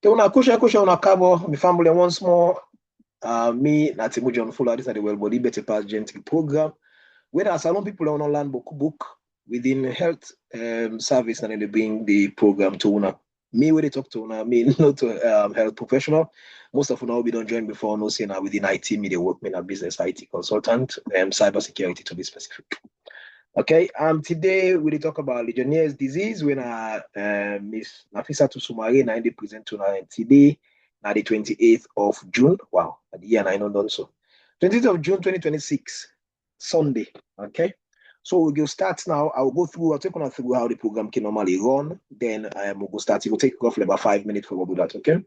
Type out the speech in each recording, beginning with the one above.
Una kusha una kabo, my family once more. Me, Natimu John Fuller, this is the Bεtεh Gentri program. Where there are some people on online book within health service and they bring the program to una. Me, where they talk to una, me not to health professional. Most of una will be done joined before, no saying within IT, me, they work me a business IT consultant, cyber security to be specific. Okay, today we talk about Legionnaires Disease when Miss Nafisatu Sumaray na they present to today, now the 28th of June. Wow, at the year I know done so. 28th of June 2026, Sunday. Okay, so we'll go start now. I'll take on through how the program can normally run. Then we'll go start. It will take roughly about 5 minutes for we'll do that. Okay.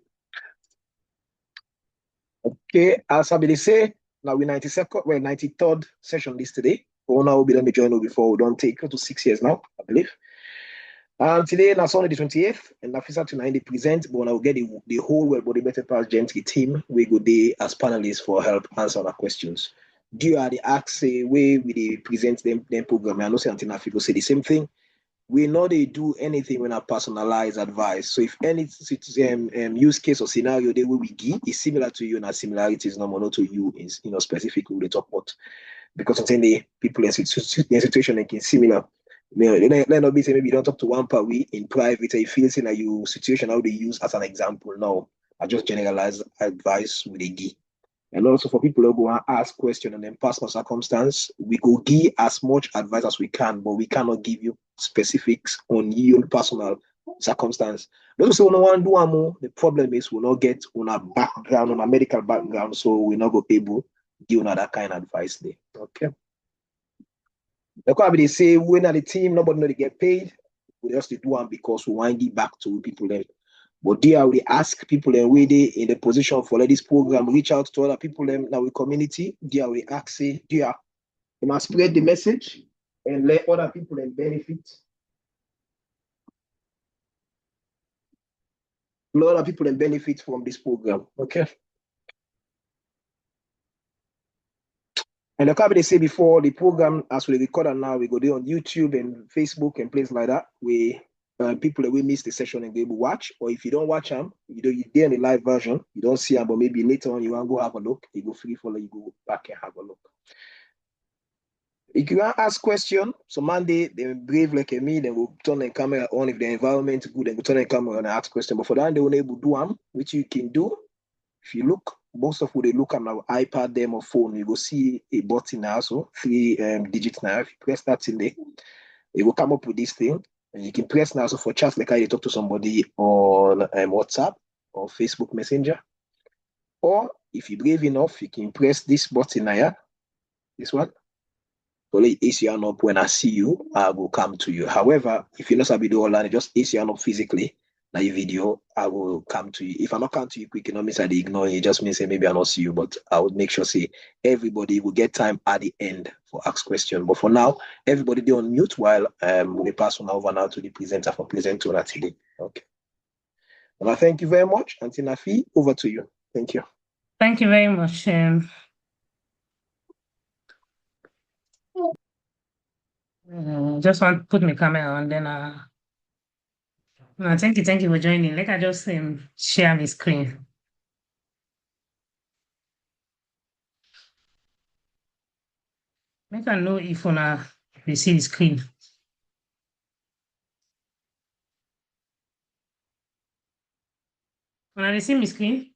Okay, as I say, now we 93rd session this today. Now will be let me join you before we don't take to 6 years now, I believe. Today, now Sunday the 28th, and Nafisatu 90 present, but I will get the whole Bεtεh Gentri team. We go there as panelists for help answer our questions. Do you are the ask way we present them program? I know say until Nafi go say the same thing. We know they do anything when I personalize advice. So if any use case or scenario they will be give is similar to you, and similarities not to you is specifically they talk about. Because I think the people in situation like similar. Let not be say maybe you don't talk to one per week in private. You feel saying that you situation how they use as an example. No, I just generalize advice with a give. And also for people who go and ask questions and then personal circumstance, we go give as much advice as we can, but we cannot give you specifics on your personal circumstance. Those who want to do more, the problem is we'll not get on a background, on a medical background, so we're not go able give that kind of advice there. Okay. They say when at the team, nobody know they get paid. We just do one because we want to give back to people then. But there we ask people and we they in the position for this program, reach out to other people in our community. There we ask say, there you must spread the message and let other people benefit. A lot of people benefit from this program. Okay. And like they say before, the program, as we record it now, we go there on YouTube and Facebook and places like that. We people that we miss the session and they will watch, or if you don't watch them, you're there in the live version, you don't see them, but maybe later on you want to go have a look, you go free follow, you go back and have a look. If you want to ask question, so Monday they brave like me, they will turn the camera on if the environment is good, they will turn the camera on and ask question. But for that, they will able to do them, which you can do. If you look, most of what they look on our iPad, them or phone, you will see a button now, so 3 digits now. If you press that in there, it will come up with this thing. And you can press now so for chat like how you talk to somebody on WhatsApp or Facebook Messenger. Or if you're brave enough, you can press this button here, this one. So AC your hand up when I see you, I will come to you. However, if you not be do online, just AC your hand up physically. Like video, I will come to you. If I not come to you quick, you know, I ignore you. Just means say maybe I not see you, but I would make sure say everybody will get time at the end for ask question. But for now, everybody they on mute while we pass on over now to the presenter for presenting that today. Okay. And I thank you very much. Auntie Nafi, over to you. Thank you. Thank you very much. Just want to put my camera on, then no, thank you for joining. Like I just share my screen. Make I know if you see the screen. When I see my screen.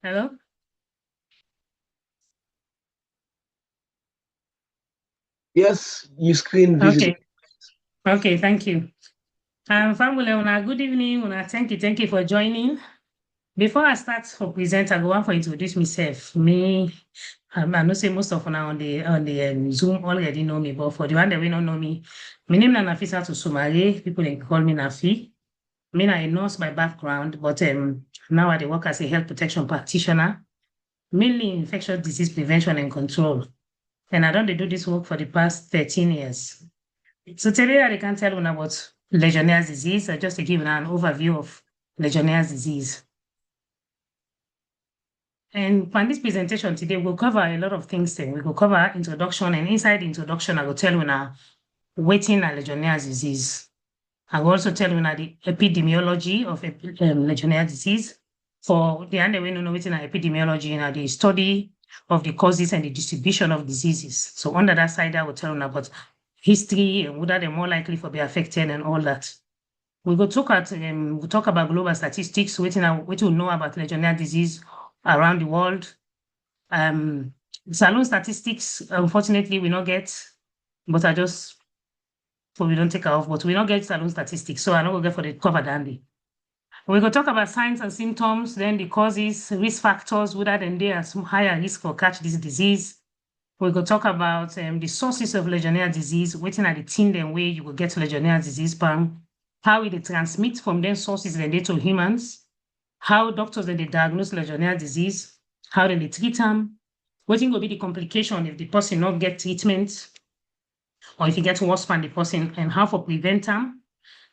Hello? Yes, you screen visible. Okay, thank you. Family, good evening. Thank you for joining. Before I start for present, I go on for introduce myself. I know say most of now on the Zoom already know me, but for the one that we don't know me, my name is Nafisatu Sumaray. People can call me Nafi. I'm a nurse by background, but now I work as a health protection practitioner, mainly infectious disease prevention and control. And I don't do this work for the past 13 years. So today I can tell you about Legionnaires Disease, just to give you an overview of Legionnaires Disease. And for this presentation today, we'll cover a lot of things. We will cover introduction, and inside the introduction, I will tell you now waiting at Legionnaires disease. I will also tell you now the epidemiology of Legionnaires disease. For the end, we know waiting at epidemiology and the study of the causes and the distribution of diseases. So under that side, I will tell you about history and whether they're more likely to be affected and all that. We will talk about global statistics, what we know about Legionnaires disease around the world. Salon statistics, unfortunately, we not get, but I just, so we don't take off, but we not get salon statistics, so I don't go get for the cover dandy. We go talk about signs and symptoms, then the causes, risk factors, whether then they are some higher risk for catch this disease. We go talk about the sources of Legionnaires disease, waiting at the team then way you will get Legionnaires disease pan, how it transmits from them sources then they to humans, how doctors then they diagnose Legionnaires disease, how then they treat them, what will be the complication if the person not get treatment, or if he gets worse than the person, and how for prevent them.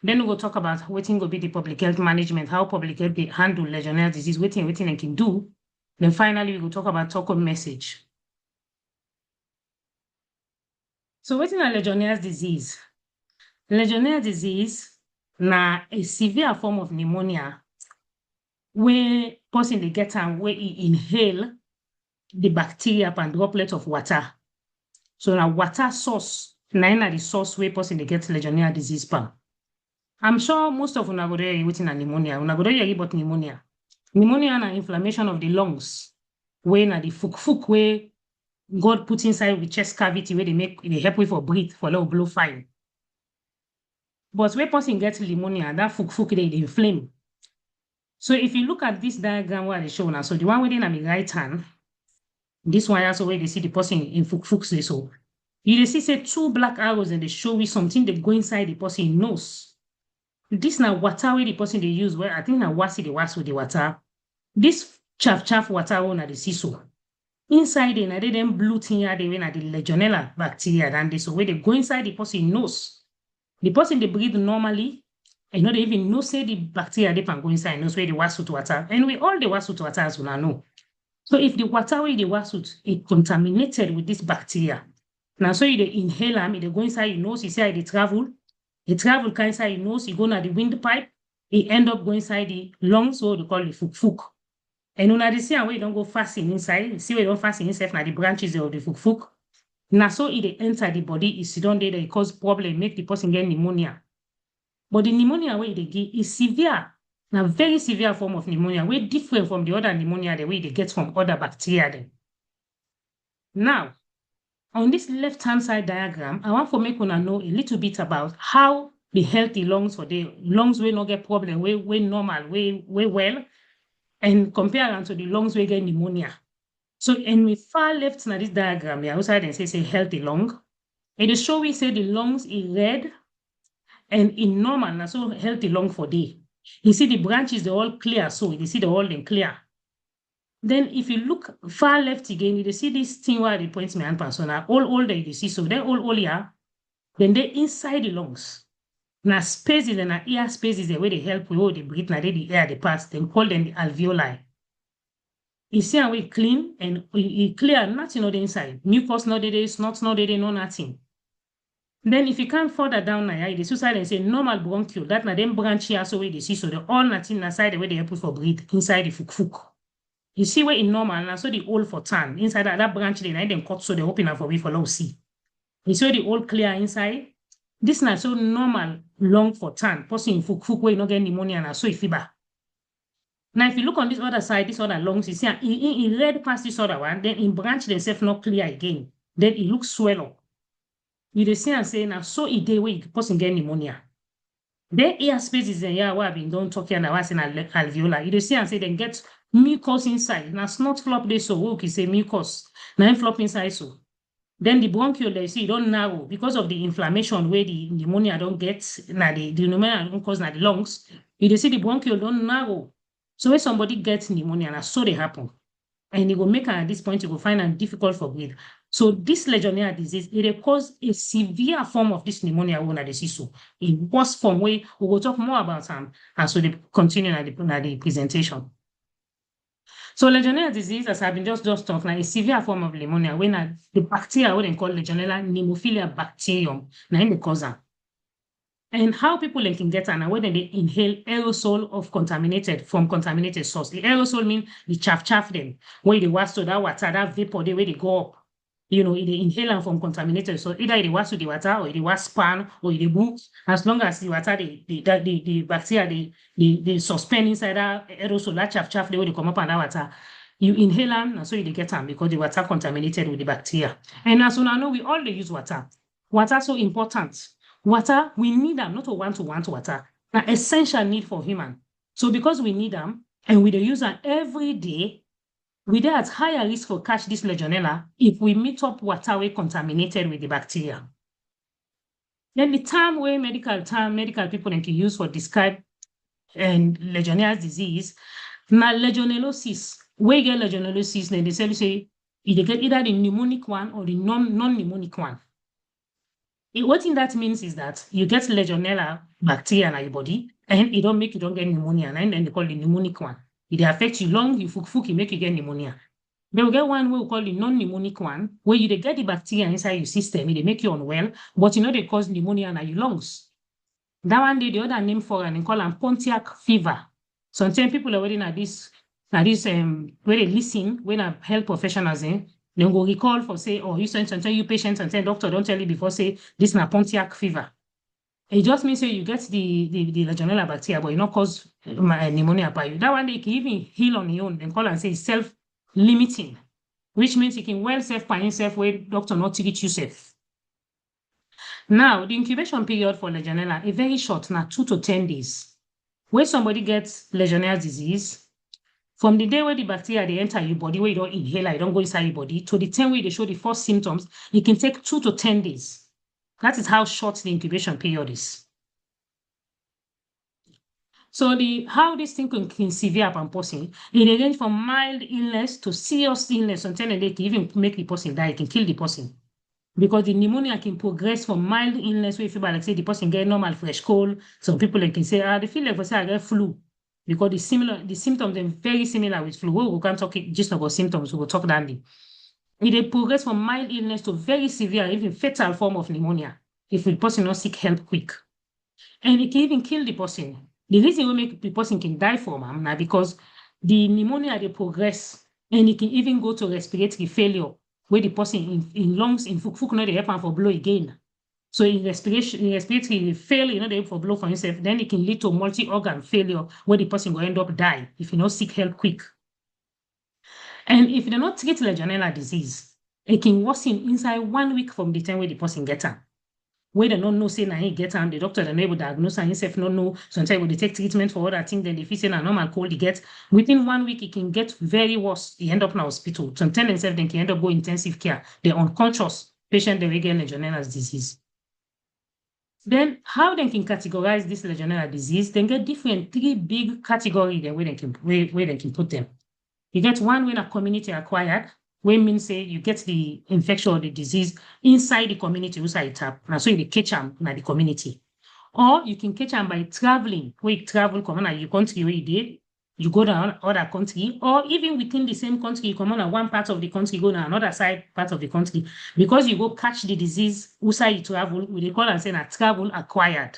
Then we will talk about what will be the public health management, how public health they handle Legionnaires disease, what they can do. Then finally, we will talk about talk-home message. So what's in a Legionnaires disease? Legionnaires disease na a severe form of pneumonia where person they get and where he inhale the bacteria and droplet of water. So now water source, na the source where person they get Legionnaires disease pan. I'm sure most of una go there within a pneumonia. Una go there about pneumonia. Pneumonia na inflammation of the lungs. Where na the fuk where God put inside the chest cavity where they help with for breathe for little blow fine. But where person gets pneumonia, that fuk they inflame. So if you look at this diagram where they show now, so the one within on the right hand, this one also where they see the person in fuk say so. You see say two black arrows and they show you something that go inside the person nose. This now water where the person they use, where I think now wasi they wash with the water. This chaff water one they see so. Inside they na they then blue thing here they na the Legionella bacteria than this so where they go inside the person nose. The person they breathe normally, and not even know say the bacteria they can go inside nose where they wash with water. And we all the wash with water as we know. So if the water where they wash with is contaminated with this bacteria, now so you they inhale them, they go inside your nose, you see how they travel. It travel inside your nose, you go na the windpipe, it end up going inside the lungs, so they call it fuk. And when they see where you don't go fasting inside, you see where you don't fasting inside, now the branches of the fuk. Now so it enter the body, is don't there, it cause problem, make the person get pneumonia. But the pneumonia where they get is severe, now very severe form of pneumonia, way different from the other pneumonia, the way they get from other bacteria then. Now, on this left-hand side diagram, I want to make una know a little bit about how the healthy lungs for the lungs will not get problem, way normal, way well, and compare them to the lungs will get pneumonia. So in the far left now this diagram, the outside and say healthy lung. It is showing say the lungs is red and in normal, now so healthy lung for day. You see the branches, they're all clear, so you see the all then clear. Then if you look far left again, you see this thing where it points me and persona, all that you see, so they're all here, then they're inside the lungs. Now spaces and air spaces the way they help with all the breathe, now the air they pass, then call them the alveoli. You see how we clean and we clear nothing on the inside. Mucus not there, snot not there, no nothing. Then if you come further down now, the suicide and say normal bronchiole, that na them branch here so where they see, so they all nothing inside the way they help for breathe, inside the fuk. You see where in normal, now so the hole for tan, inside that branch they then cut so they open up for we for low see. You see the hole clear inside. This na so normal lung for tan, person in fuk where you not get pneumonia na so if fever. Now, if you look on this other side, this other lungs, you see in red past this other one, then in branch themselves not clear again. Then it looks swell up. You see and say now so it day where person get pneumonia. Then air spaces in here where I've been done talking and I was in alveolar. You see and say then get mucus inside. Now snot flop this so we can say mucus. Now flop inside so. Then the bronchiole, you see, it don't narrow because of the inflammation where the pneumonia don't get, now the pneumonia don't cause now the lungs. You see the bronchiole don't narrow. So when somebody gets pneumonia, and so they happen, and it will make at this point, it will find it difficult for breathe. So this Legionnaires disease, it cause a severe form of this pneumonia when they see so. In worse form, we will talk more about them as we continue at the presentation. So Legionnaires disease, as I've been just talking, a severe form of pneumonia when the bacteria, what they call Legionella pneumophila bacterium, now in the cause. And how people can get an when they inhale aerosol from contaminated source. The aerosol means the chaff them, where they wash to that water, that vapor, the way they go up. They inhale them from contaminated. So either they wash to the water or they wash pan or they book. As long as the water, the bacteria, they suspend inside that aerosol, that chaff, the way they come up on that water. You inhale them, and so you get them because the water contaminated with the bacteria. And as soon as I know, we all use water. Water so important. Water, we need them, not a one-to-one water. An essential need for human. So because we need them and we use them every day, we are at higher risk for catch this Legionella if we meet up water way contaminated with the bacteria. Then the term where medical people can use for describe Legionnaires disease, now legionellosis. Where you get legionellosis, then they say you get either the pneumonic one or the non-pneumonic one. What that means is that you get Legionella bacteria in your body and it don't get pneumonia, and then they call the pneumonic one. It affects your lung, you it make you get pneumonia. Then we get one we call the non-pneumonic one, where you get the bacteria inside your system, they make you unwell, but they cause pneumonia in your lungs. That one the other name for and they call them Pontiac fever. Sometimes people already know this where they listen when health professionals they go recall for say, oh, you sometimes you patients and say doctor don't tell you before say this is Pontiac fever. It just means you get the Legionella bacteria, but it not cause pneumonia by you. That one they can even heal on your own. They call and say self-limiting, which means you can well self by yourself where doctor not treat you safe. Now, the incubation period for Legionella is very short, now 2 to 10 days. When somebody gets Legionnaires disease, from the day where the bacteria they enter your body, where you don't inhale, you don't go inside your body, to the time where they show the first symptoms, it can take 2 to 10 days. That is how short the incubation period is. So how this thing can severe upon person, it range from mild illness to serious illness. Sometimes they can even make the person die, it can kill the person. Because the pneumonia can progress from mild illness where feel like say the person get normal fresh cold. Some people can say, they feel like say I get flu. Because the symptoms are very similar with flu. We can't talk just about symptoms, we will talk that day. It progress from mild illness to very severe, even fatal form of pneumonia if the person not seek help quick. And it can even kill the person. The reason we make the person can die from them now because the pneumonia they progress and it can even go to respiratory failure where the person in lungs in fuk not they help for blow again. So in respiratory failure, they for blow for himself, then it can lead to multi-organ failure where the person will end up die if you not seek help quick. And if they not treat Legionella disease, it can worsen inside 1 week from the time where the person gets them. Where they don't know, say, now he get them, the doctor they able to diagnose and himself not know. Sometimes when they take treatment for other things, then they feel say a normal cold he gets. Within 1 week, it can get very worse. He end up in the hospital. Sometimes themselves they can end up going intensive care. They're unconscious patient they will get Legionnaires disease. Then how they can categorize this Legionnaires disease? They get 3 big categories where they can put them. You get one when a community acquired, where means say you get the infection or the disease inside the community, which I tap, and so you catch them in the community. Or you can catch them by traveling, where you travel, come on, your country where you did, you go to another country, or even within the same country, you come on one part of the country, go to another part of the country, because you go catch the disease, outside you travel, we call and say a travel acquired.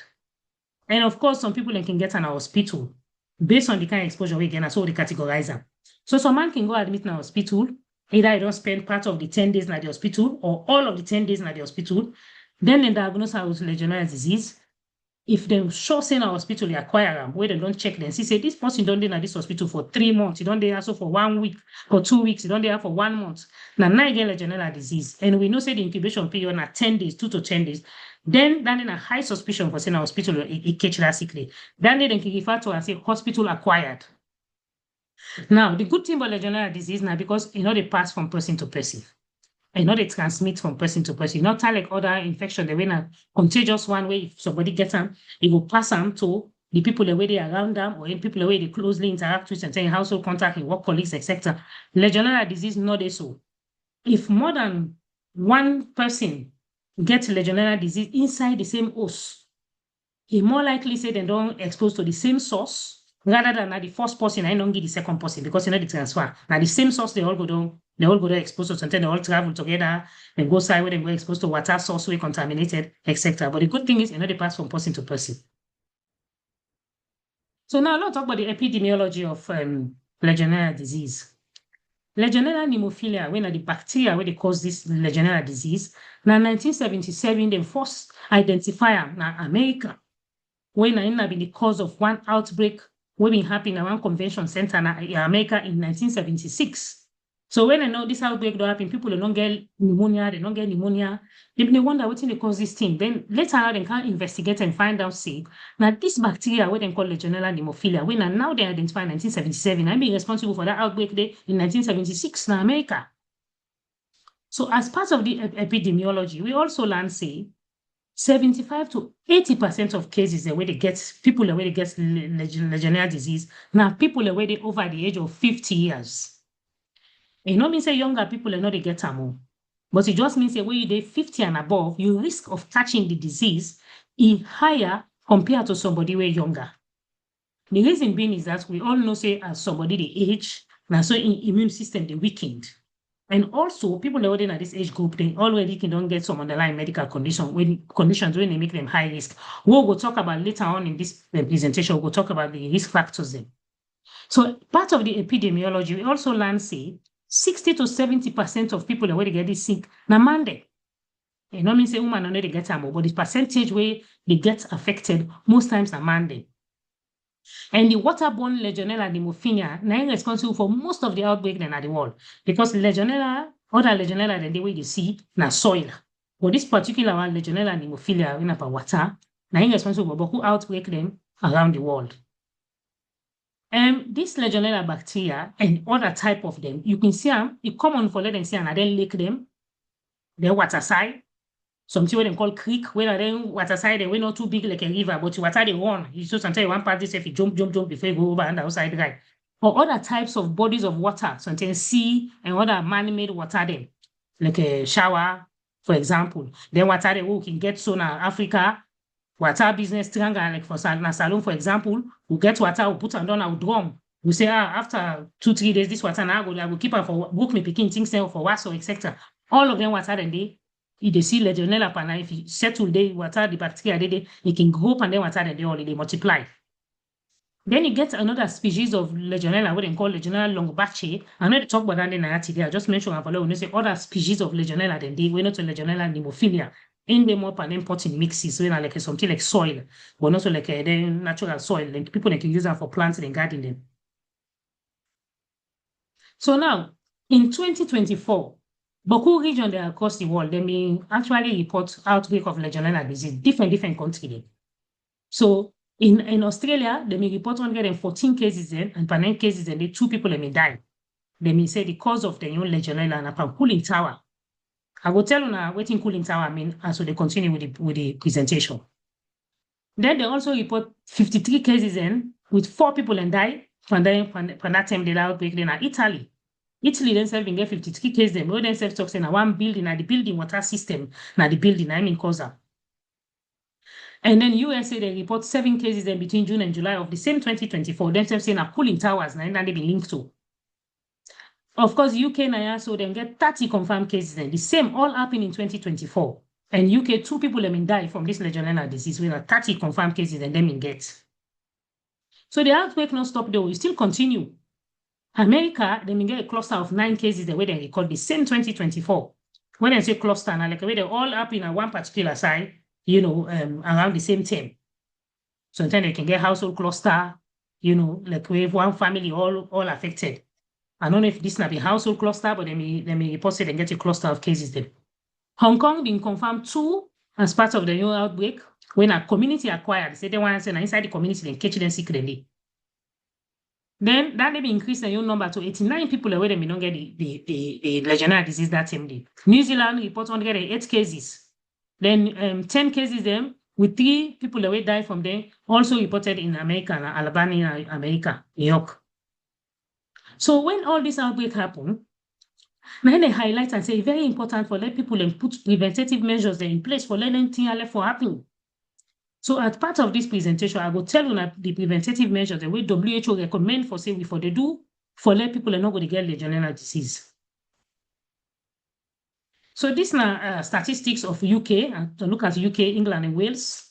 And of course, some people can get in a hospital based on the kind of exposure we get, so they categorize them. So some man can go admit in a hospital, either I don't spend part of the 10 days in the hospital or all of the 10 days in the hospital, then they diagnose her with Legionnaires disease. If they show say in a hospital, they acquire them, where they don't check them, see say this person don't in this hospital for 3 months, you don't there also for 1 week, for 2 weeks, you don't there for 1 month. Now you get Legionnaires disease. And we know say the incubation period na 10 days, 2 to 10 days. Then in a high suspicion for saying a hospital, it catch that sickly. Then they can refer to and say hospital acquired. Now, the good thing about Legionnaires disease now, because they pass from person to person. They transmit from person to person. Not like other infection, the way a contagious one way if somebody gets them, it will pass them to the people the way they are around them or the people the way they closely interact with and in household contact, in work colleagues, etc. Legionnaires disease not so. If more than one person gets Legionnaires disease inside the same host, it's more likely say they don't expose to the same source rather than the first person, I don't give the second person because the transfer. Now the same source they all go there exposed to something, they all travel together, and go side where they go exposed to water source we contaminated, etc. But the good thing is they pass from person to person. So now let's talk about the epidemiology of Legionnaires disease. Legionnaires pneumophila, when the bacteria where they cause this Legionnaires disease, now 1977 they first identify them in America, when it been the cause of one outbreak wey been happen at one convention center in America in 1976. So when I know this outbreak don't happen, people don't get pneumonia, they don't get pneumonia. They wonder what they cause this thing. Then later on, they can investigate and find out, say, now this bacteria, what they call Legionnaires pneumophila, when now they identify in 1977, I be responsible for that outbreak day in 1976 in America. So as part of the epidemiology, we also learn, say, 75 to 80% of cases where they get people where they get Legionnaires disease. Now people where they over the age of 50 years. It not mean say younger people they get them, but it just means that when you're 50 and above, your risk of catching the disease is higher compared to somebody way younger. The reason being is that we all know say as somebody the age, now so immune system they weakened. And also, people that are in this age group, they already don't get some underlying medical conditions when they make them high risk. What we'll talk about later on in this presentation, we'll talk about the risk factors then. So part of the epidemiology, we also learn, say, 60 to 70% of people that already get this sick, na Monday. It not mean say woman already get them, but the percentage where they get affected most times na Monday. And the waterborne Legionnaires pneumophila are responsible for most of the outbreak in the world because Legionnaires, other Legionnaires, the way you see, na soil. But this particular one, Legionnaires pneumophila, in upper water, are responsible for who outbreak them around the world. This Legionnaires bacteria and other type of them, you can see them, it's common for let them see and then lick them, then water side. Something what they call creek, where then water side, they were not too big like a river, but water they run. You just sometimes one part if you jump before you go over and the outside right. Or other types of bodies of water, sometimes sea and other man-made water then, like a shower, for example. Then water they can get so now Africa, water business triangle, like for salon, for example, we get water, we put on our drum. We say, after 2-3 days, this water now I will keep it for book me picking things for water, etc. All of them water then they see Legionnaires and if you settle the water, the bacteria, it can grow up and then water they multiply. Then you get another species of Legionnaires, what they call Legionnaires longbachelli. I'm not talk about that in today. I just mentioned when you say other species of Legionnaires, then they were not to Legionnaires pneumophila. In them up and then put in mixes, so like something like soil, but not so like then natural soil. Like people can use them for plants and garden them. So now in 2024. Boku region there across the world, they may actually report outbreak of Legionnaires disease, different countries. So in Australia, they may report 114 cases there, and per 9 cases, and 2 people may die. They may say the cause of the new Legionnaires and upon cooling tower. I will tell you now waiting cooling tower, and so they continue with the presentation. Then they also report 53 cases in with 4 people and die, and then from that time, the outbreak in Italy. Italy themselves get 53 cases. They themselves talk saying one building, the building water system, the building, causa. And then USA, they report 7 cases in between June and July of the same 2024. Themselves saying cooling towers, and they be linked to. Of course, UK now, so they get 30 confirmed cases. And the same all happened in 2024. And UK, 2 people die from this Legionnaires disease. We have 30 confirmed cases and them get. So the outbreak not stop though, it still continue. America, they may get a cluster of 9 cases the way they record the same 2024. When I say cluster, now like the way they all up in one particular side, around the same time. Sometimes they can get household cluster, like we have one family all affected. I don't know if this is not a household cluster, but they may report it and get a cluster of cases then. Hong Kong been confirmed 2 as part of the new outbreak. When a community acquired, they say they want to say inside the community, they catch them secretly. Then that may be increased the new number to 89 people where they may not get the Legionnaires disease that same day. New Zealand reports 108 cases. Then 10 cases them with 3 people that died from them also reported in America, Alabama, America, New York. So when all this outbreak happen, now they highlight and say it's very important for let people and put preventative measures in place for letting things for happening. So as part of this presentation, I will tell you the preventative measures, the way WHO recommend for say before they do, for let people are not going to get Legionnaires disease. So these are statistics of UK, to look at UK, England, and Wales.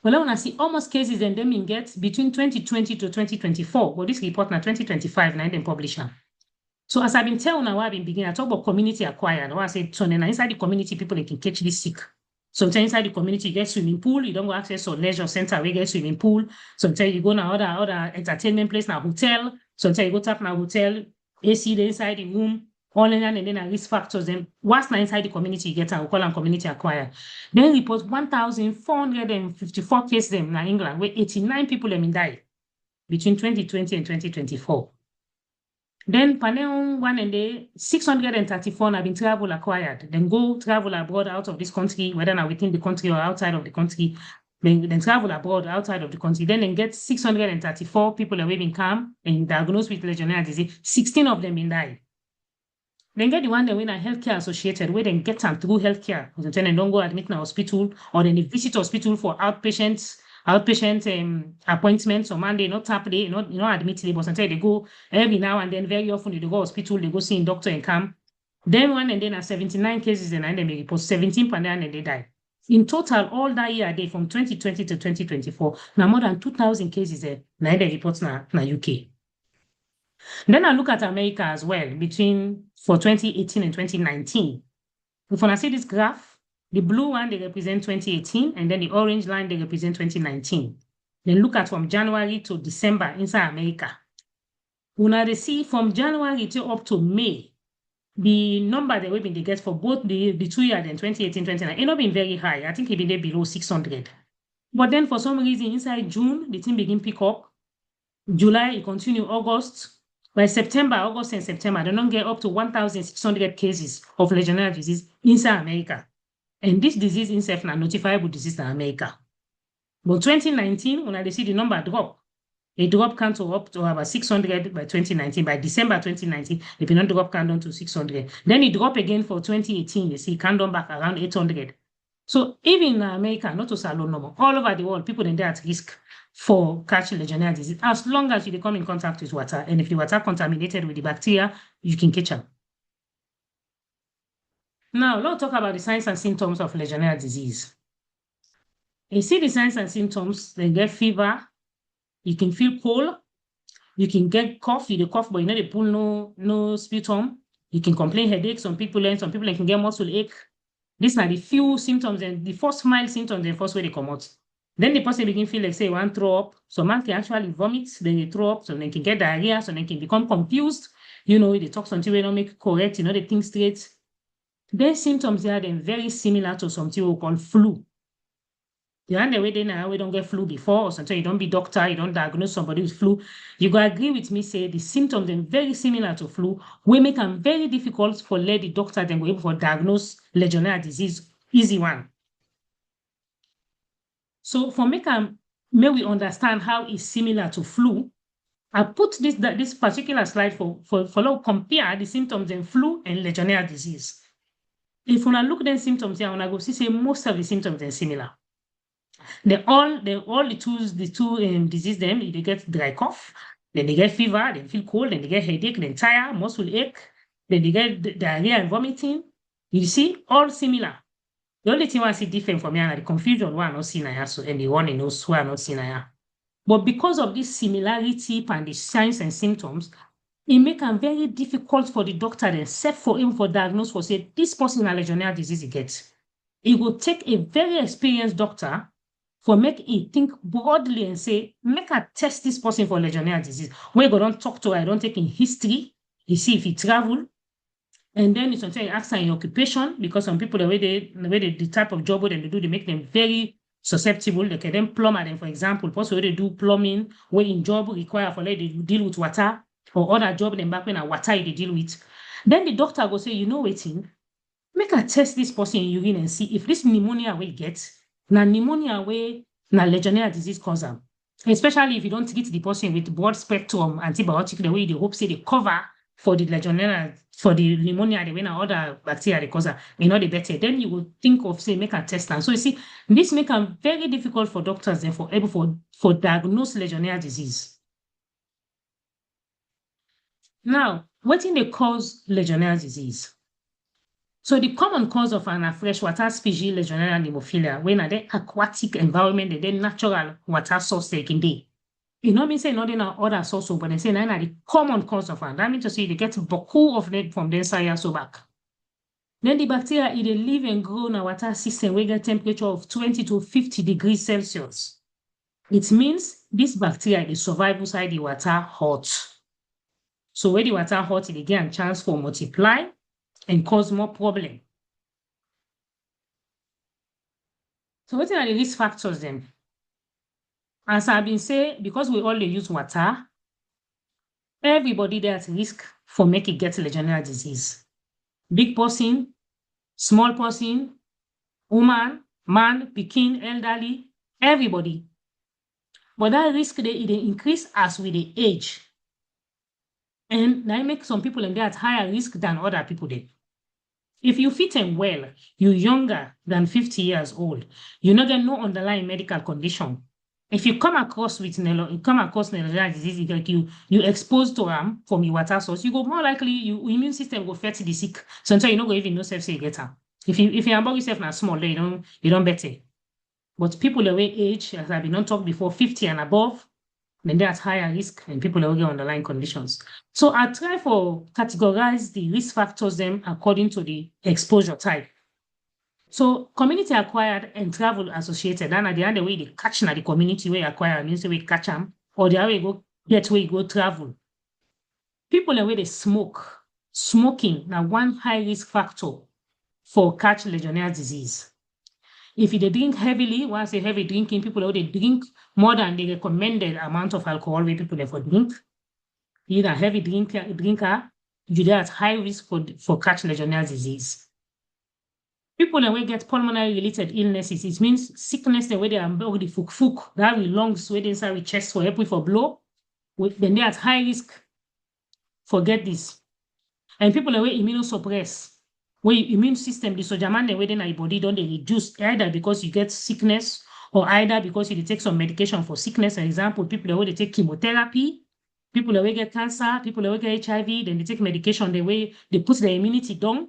Well, I want to see almost cases and them in get between 2020 to 2024. But this report now 2025, now then publisher. So as I've been telling now, I've been beginning, I talk about community acquired. I say, so then inside the community, people they can catch this sick. Sometimes inside the community, you get swimming pool, you don't go access to leisure center, we get swimming pool. Sometimes you go now other entertainment place, now hotel. Sometimes you go tap now hotel, AC the inside the room, all in and then risk factors. Then what's now inside the community, you get we call them community acquired. Then report 1,454 cases in England, where 89 people them died between 2020 and 2024. Then panel 1 and day 634 have been travel acquired. Then go travel abroad out of this country, whether now within the country or outside of the country. Then travel abroad outside of the country. Then get 634 people that have been come and diagnosed with Legionnaires disease. 16 of them been died. Then get the one that when are healthcare associated, where then get them through healthcare. Then they don't go admit in a hospital or then they visit hospital for outpatient appointments on Monday, not tap day, not admitted, but sometimes they go every now and then, very often they go hospital, they go see a doctor and come. Then one and then 79 cases and then they report 17 and then they die. In total, all that year day from 2020 to 2024, now more than 2,000 cases there, now they report na UK. Then I look at America as well, for 2018 and 2019. If I see this graph, the blue one, they represent 2018, and then the orange line, they represent 2019. Then look at from January to December inside America. When they see from January to up to May, the number that they get for both the 2 years, then 2018, 2019, it not been very high. I think it been there below 600. But then for some reason, inside June, the thing begin pick up. July, it continue August. By August and September, they don't get up to 1,600 cases of Legionnaires disease inside America. And this disease itself is a notifiable disease in America. But 2019, when they see the number drop, it drop can to up to about 600 by 2019. By December 2019, if you don't drop can down to 600. Then it drop again for 2018. You see, can down back around 800. So even in America, not to salon no more, all over the world, people in there at risk for catching Legionnaires disease, as long as you come in contact with water. And if the water contaminated with the bacteria, you can catch them. Now, let's talk about the signs and symptoms of Legionnaires disease. You see the signs and symptoms, they get fever, you can feel cold, you can get cough, you cough, but they pull no sputum, you can complain headache, some people can get muscle ache. These are the few symptoms, and the first mild symptoms, the first way they come out. Then the person begin feel like, say, one throw up. Some man can actually vomit, then they throw up, so they can get diarrhea, so they can become confused. They talk something they don't make correct, they think straight. Their symptoms are then very similar to something we call flu. The other way we don't get flu before, or sometimes you don't be doctor, you don't diagnose somebody with flu. You go agree with me, say the symptoms are very similar to flu. We make them very difficult for let the doctor then go able to diagnose Legionnaires disease, easy one. So for may we understand how it's similar to flu, I put this particular slide for compare the symptoms in flu and Legionnaires disease. If we look at the symptoms here, when I go see say most of the symptoms are similar. The two disease them, they get dry cough, then they get fever, they feel cold, then they get headache, then tired, muscle ache, then they get diarrhea and vomiting. You see, all similar. The only thing I see different from here is the confusion one not seen here, so and the one in those who are not seen here. But because of this similarity and the signs and symptoms, it makes it very difficult for the doctor and set for him for diagnosis for say this person has Legionnaires disease he gets. It will take a very experienced doctor for make it think broadly and say, make a test this person for Legionnaires disease. When you go don't talk to her, I don't take in history, you see if he travel. And then it's sometimes ask her in occupation, because some people, the type of job they do, they make them very susceptible. They can then plumber them, for example. Also, they do plumbing, where in job require for they deal with water, or other job them back when a water they deal with. Then the doctor will say, waiting, make a test this person in urine and see if this pneumonia will get, na pneumonia way, na Legionnaires disease cause them. Especially if you don't treat the person with broad spectrum antibiotic, the way they hope say they cover for the Legionnaires, for the pneumonia, the way now other bacteria they cause, the Bεtεh, then you will think of say make a test. And so you see, this make it very difficult for doctors then for able for diagnose Legionnaires disease. Now, what in they cause Legionnaires disease? So the common cause of an freshwater species Legionnaires pneumophilia, when at the aquatic environment, the natural water source taking day. You know me say not in other source, but they say that the common cause of it. That means to say they get beaucoup of them from the inside so back. Then the bacteria they live and grow in a water system where get temperature of 20 to 50 degrees Celsius. It means this bacteria they survive inside the water hot. So when the water hot, they get a chance for multiply and cause more problem. So what are the risk factors then? As I've been saying, because we only use water, everybody there at risk for making get Legionnaires disease. Big person, small person, woman, man, pikin, elderly, everybody. But that risk they increase as with the age. And that make some people and they at higher risk than other people there. If you fit and well, you're younger than 50 years old, you not get no underlying medical condition. If you come across Legionnaires disease, like you exposed to them from your water source, you go more likely your immune system go fight the sick. Sometimes you not go even know self say you get them. If you about yourself now small, you don't Bεtεh. But people away age, as I've been on talk before, 50 and above, then they're at higher risk and people will get underlying conditions. So I try for categorize the risk factors them according to the exposure type. So community acquired and travel associated, and at the end the way they catch na the community where you acquire means the way you catch them, or the other way you go get where you go travel. People the way they smoke, smoking now one high risk factor for catch Legionnaires disease. If they drink heavily, when I say heavy drinking, people they drink more than the recommended amount of alcohol where people for drink. Either heavy drinker, you're at high risk for catch Legionnaires disease. People that will get pulmonary related illnesses, it means sickness the way they are the fuk, that with lungs where they inside with chest for help for blow, then they're at high risk for get this. And people that will immunosuppress, where your immune system, the sojaman the way in your body don't they reduce either because you get sickness or either because you take some medication for sickness. For example, people that way they take chemotherapy, people that way get cancer, people that way get HIV, then they take medication the way they put their immunity down.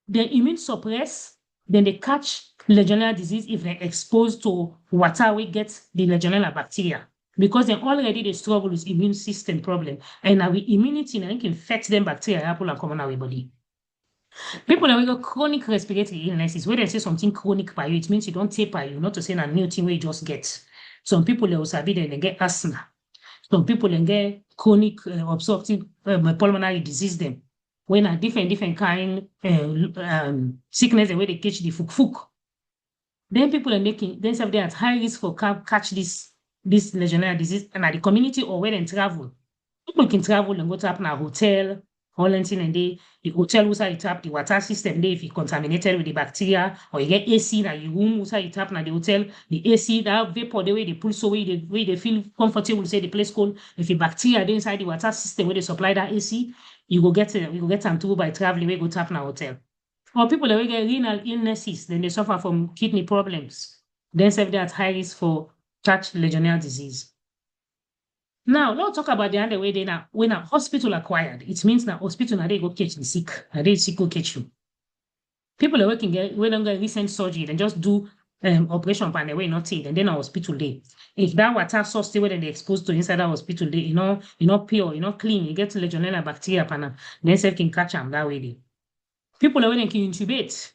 Their immune suppress, then they catch Legionnaires disease if they're exposed to water we get the Legionella bacteria. Because then already they struggle with immune system problem. And our immunity now can infect them bacteria and come on our body. People that we got chronic respiratory illnesses, where they say something chronic by you, it means you don't take by you, not to say a new thing where you just get. Some people they also be they get asthma. Some people they get chronic obstructive pulmonary disease them. When a different kind sickness the way they catch the fuk. Then people are making then they at high risk for catch this Legionnaires disease and at the community or when they travel. People can travel and go to a hotel. All and the hotel also you tap the water system there if you contaminated with the bacteria, or you get AC that your room also you tap na the hotel, the AC that vapor the way they pull so way they feel comfortable, say the place cold. If the bacteria they inside the water system where they supply that AC, you go get them through by traveling where go tap na hotel. Or people that get renal illnesses, then they suffer from kidney problems. Then they're at high risk for catch Legionnaires disease. Now, let's talk about the other way they now when a hospital acquired. It means that hospital now they go catch the sick, and they sick go catch you. People are working we don't get recent surgery, then just do operation by the way not take, and then a hospital day. If that water source stay where they exposed to inside that hospital day, you know pure, clean, you get Legionella bacteria panel, then self can catch them that way. Day. People are where they can intubate.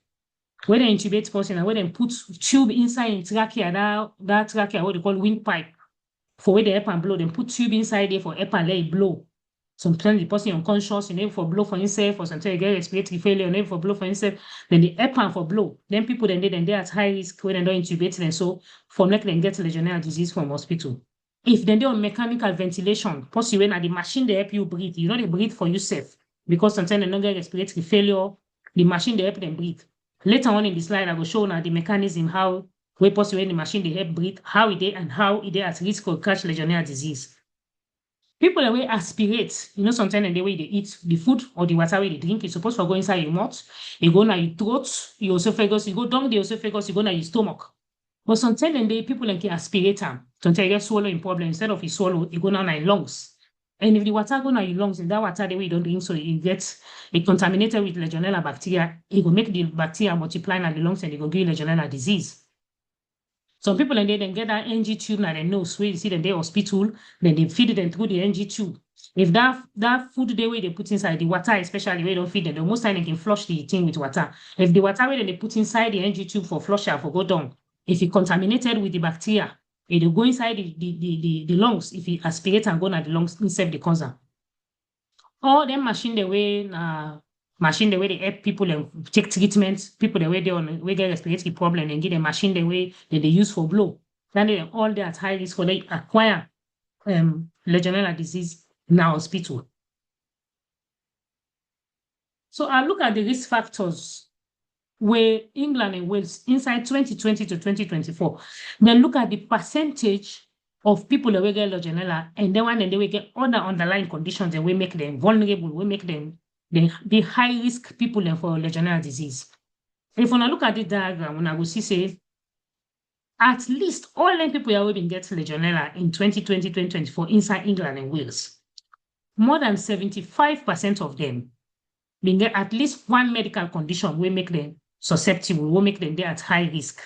Where they intubate person and where they put tube inside in trachea, that trachea, what they call windpipe. For where they help and blow, then put tube inside there for help and let it blow. Sometimes the person unconscious, for blow for himself, or sometimes you get respiratory failure, for blow for himself, then they help and for blow. Then people then they at high risk when they don't intubate them, so from like they get Legionnaires disease from hospital. If then they on mechanical ventilation, possibly when the machine they help you breathe, they breathe for yourself. Because sometimes they don't get respiratory failure, the machine they help them breathe. Later on in the slide, I will show now the mechanism how we possibly the machine they help breathe, how it is and how it is at risk for catch Legionnaires disease. People that way aspirate, sometimes the way they eat the food or the water way they drink, it's supposed to go inside your mouth, you go now your throat, your esophagus, you go down the esophagus, you go now your stomach. But sometimes people like aspirate them. Sometimes you get swallowing problem. Instead of you swallow, you go down your lungs. And if the water go down your lungs, in that water the way you don't drink, so it contaminated with Legionella bacteria, it will make the bacteria multiply in the lungs and it will give you Legionella disease. Some people and they then get that NG tube now their nose, where you see them they hospital, then they feed them through the NG tube. If that food the way they put inside the water, especially where they don't feed them, the most time they can flush the thing with water. If the water where they put inside the NG tube for flusher for go down, if it contaminated with the bacteria, it will go inside the lungs. If it aspirate and go into the lungs instead the cause. Or them machine the way they help people and take treatment, people the way we get respiratory problem and give them machine the way that they use for blow. Then they all they at high risk for they acquire Legionella disease in our hospital. So I look at the risk factors where England and Wales inside 2020 to 2024. Then look at the percentage of people that will get Legionella, and then when they will get other underlying conditions that will make them vulnerable, will make them the high risk people for Legionella disease. If you look at the diagram, I will see say at least all the people that will get Legionella in 2020, 2024 inside England and Wales, more than 75% of them will get at least one medical condition will make them susceptible, will make them there at high risk.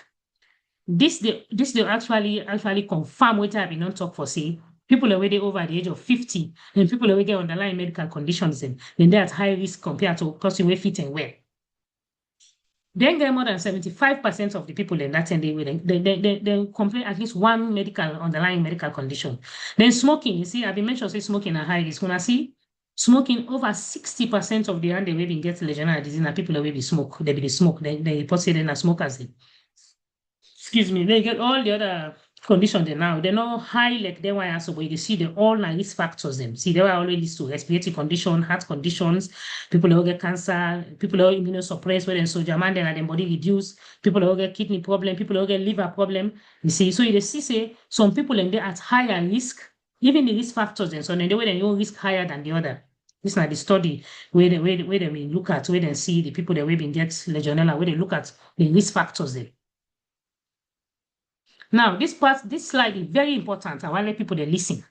This they actually confirm what I've been on talk for say people already over the age of 50 and people already get underlying medical conditions then they're at high risk compared to person who fit and well. Then get more than 75% of the people in that and they complain at least one underlying medical condition. Then smoking, you see, I've been mentioned say smoking at high risk. When I see smoking, over 60% of the hand they will get Legionella disease and people will be smoke. They be smoke. They report say they're smokers. Excuse me, they get all the other conditions now. They're not high like they were so, but you see the all risk factors them. See, they were always to respiratory condition, heart conditions, people who get cancer, people who are immunosuppressed, when soldier man then their body reduce, people who get kidney problem, people who get liver problem. You see, so you see say some people in there at higher risk, even the risk factors and so then they will then risk higher than the other. This is not the study where they look at where they see the people that will get Legionella, where they look at the risk factors there. Now, this slide is very important. I want to let people they listen.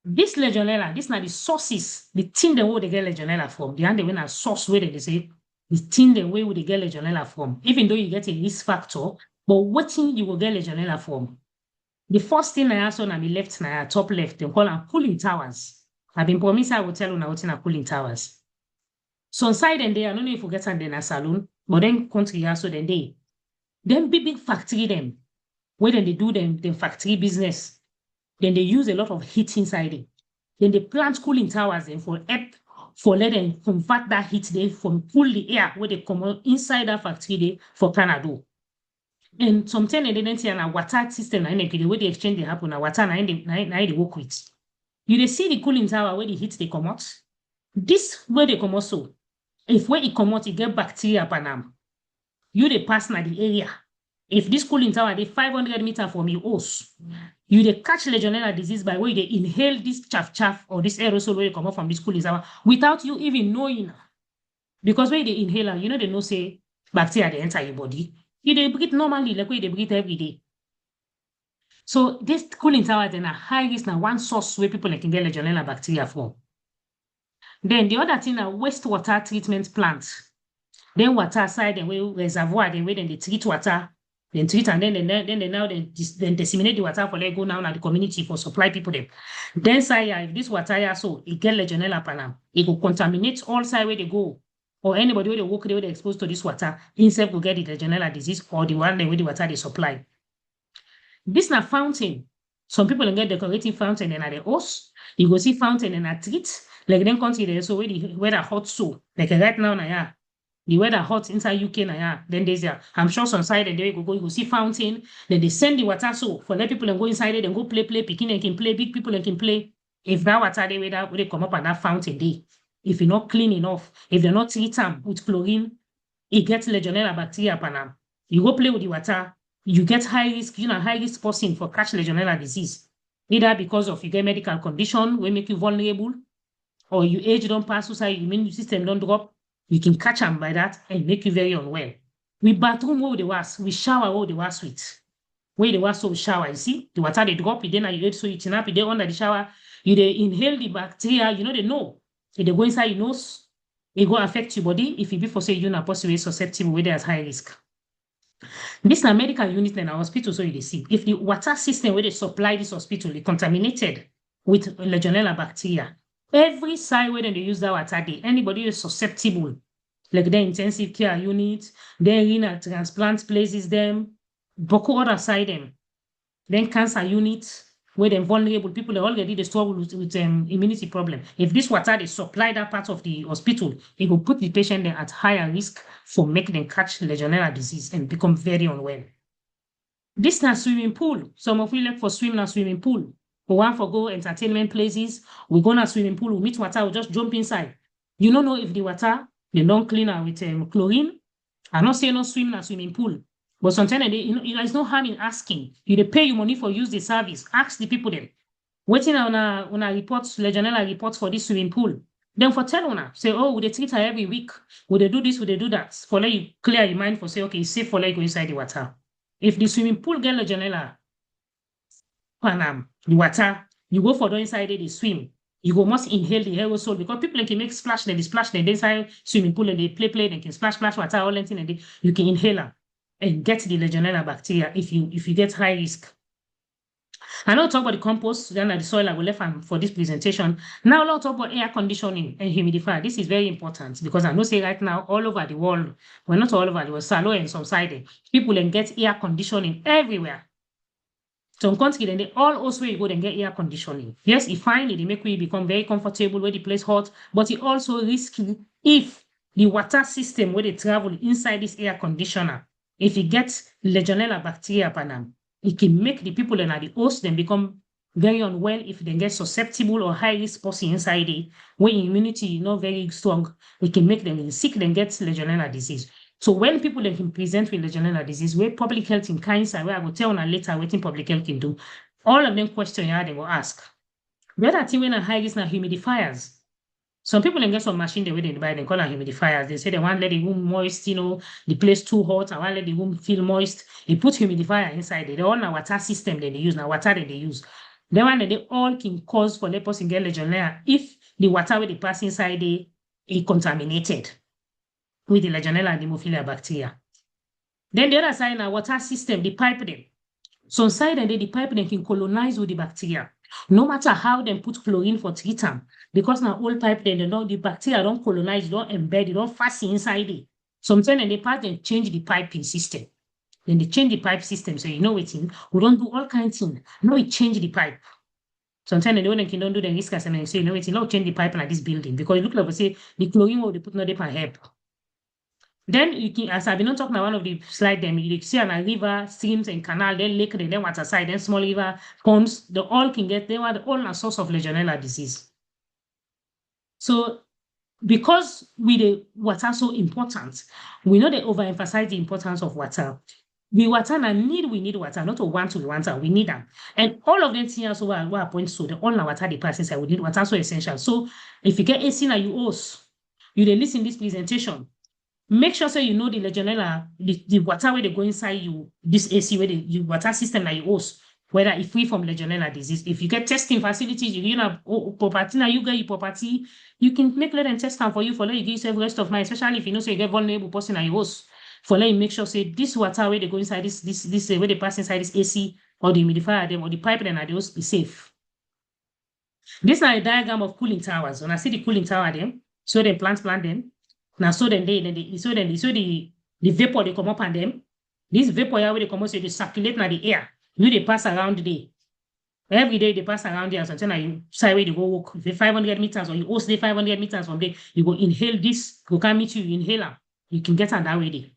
This Legionella, this is not the sources, the thing they they get Legionella from. The other one source where they say the thing they where they get Legionella from. Even though you get a risk factor, but what thing you will get Legionella from? The first thing I saw on the left, now top left, they call them cooling towers. I've been promised I will tell you now what's in cooling towers. So inside and there, I don't know if you get in a saloon, but then country also then they. Then big factory them. When they do them factory business, then they use a lot of heat inside it. Then they plant cooling towers and for let them convert that heat there from cool the air where they come out inside that factory there for Canada. And sometimes they didn't see a water system and the way the exchange they happen, a water and they work with. You see the cooling tower where the heat they come out. This where they come out so. If where it come out, it get bacteria panam. You they pass na the area. If this cooling tower they 500 meters from your house, you they catch Legionella disease by way they inhale this chaff or this aerosol where they come out from this cooling tower without you even knowing. Because when they inhale, they know say bacteria they enter your body. You they breathe normally like way they breathe every day. So this cooling tower then a high risk now one source where people can get Legionella bacteria from. Then the other thing are wastewater treatment plants. Then water side and reservoir then where they treat water. Then treat and then disseminate the water for let go now in the community for supply people them. Then say if this water so it get Legionella panam, it will contaminate all side where they go. Or anybody where they walk there where they exposed to this water, insect will get the Legionella disease or the one where the water they supply. This na fountain. Some people get decorative fountain and at the house. You go see fountain and a treat. Like then country there so where the weather hot so. Like right now na the weather hot inside UK na then there's I'm sure some side and they go you see fountain, then they send the water so for let people and go inside it and go play, picking and can play, big people and can play. If that water they come up at that fountain day, if you're not clean enough, if they're not treat them with chlorine, it gets Legionella bacteria panam. You go play with the water, you get high risk person for catch Legionella disease. either because of you get medical condition will make you vulnerable, or you age don't pass, so your immune system don't drop, you can catch them by that and make you very unwell. We bathroom where they was, we shower where they was with. Where they was so shower, you see, the water they drop, then you age so you chin up, you under the shower, you they inhale the bacteria, you know they know. If they go inside your nose, it go affect your body. If you be for say you're not possibly susceptible, where there's high risk. This is a medical unit in a hospital, so you see. If the water system where they supply this hospital is contaminated with Legionella bacteria, every side where they use that water, anybody is susceptible, like the intensive care unit, then renal transplant places them, Boko other side them, then cancer units, where they're vulnerable people, they already they struggle with immunity problem. If this water they supply that part of the hospital, it will put the patient there at higher risk for making them catch Legionnaires disease and become very unwell. This na swimming pool. Some of you like for swim na swimming pool. We want for go entertainment places. We go na swimming pool, we meet water, we just jump inside. You don't know if the water, they don't clean out with chlorine. I not say no swim na swimming pool. But sometimes there's no harm in asking. You they pay you money for use the service. Ask the people then. Waiting on a report, Legionella report for this swimming pool. Then for tell una, say, oh, would they treat her every week? Would they do this? Would they do that? For let you clear your mind for say, okay, it's safe for let you go inside the water. If the swimming pool get Legionella, the water, you go for the inside it, they swim. You go must inhale the aerosol because people can make splash, then they splash, then they inside swimming pool and they play, they can splash water, all that thing, and you can inhale them and get the Legionella bacteria if you get high risk. I now talk about the compost, then the soil I will left for this presentation. Now I'll talk about air conditioning and humidifier. This is very important because I know say right now all over the world, well not all over the world, Salo and some side, people can get air conditioning everywhere. Some country then they all also you go and get air conditioning. Yes, it fine, it make you become very comfortable where the place hot, but it also risky if the water system where they travel inside this air conditioner, if it gets Legionella bacteria upon them, it can make the people that are the host then become very unwell if they get susceptible or high risk person inside it, where immunity is not very strong, it can make them sick, then get Legionella disease. So when people then can present with Legionella disease, where public health in cancer, where I will tell on later what public health can do, all of them question they will ask. The other thing when a high risk now humidifiers. Some people then get some machine the way they buy, they call them humidifiers. They say they want to let the room moist, the place too hot, I want to let the room feel moist. They put humidifier inside it. They all now water system that they use, now water that they use. Then one that they all can cause for the person get Legionella if the water where they pass inside it is contaminated with the Legionella and Haemophilus bacteria. Then the other side, now water system, the pipe them. So inside and the pipe them can colonize with the bacteria. No matter how they put chlorine for treat them, because now all pipe then the bacteria don't colonize, don't embed, they don't fasten inside it. Sometimes they part then change the piping system. Then they change the pipe system. So you know what we don't do all kinds of things. No, we change the pipe. Sometimes they don't do the risk assessment. Say, you know what, no change the pipe like this building because it look like we say the chlorine will they put no they can help. Then you can, as I've been talking about one of the slide them, you see on a river, streams and canal, then lake, then water side, then small river, ponds, the all can get, they are all a source of Legionella disease. So because the water so important, we know they overemphasize the importance of water. We need water, not to want to water, we need them. And all of them things also are points to the all the water the person said we need water so essential. So if you get AC now you host, you then listen this presentation. Make sure so you know the Legionella, the water where they go inside you, this AC where the water system that you host, whether it's free from Legionella disease. If you get testing facilities, you have property now, you get your property, you can make let them test them for you for let you give yourself rest of mind, especially if you know so you get vulnerable person that you host. For let you make sure say this water where they go inside this where they pass inside this AC or the humidifier them or the pipe then at the host is safe. This is a diagram of cooling towers. When I see the cooling tower them, so they plant them. Now, so then the vapor they come up on them. This vapor here where they come out, so they circulate in the air. They pass around the day. Every day they pass around there. So until you side where you go walk 500 meters or you host the 500 meters from there, you go inhale this, go come meet you inhaler. You can get on that way.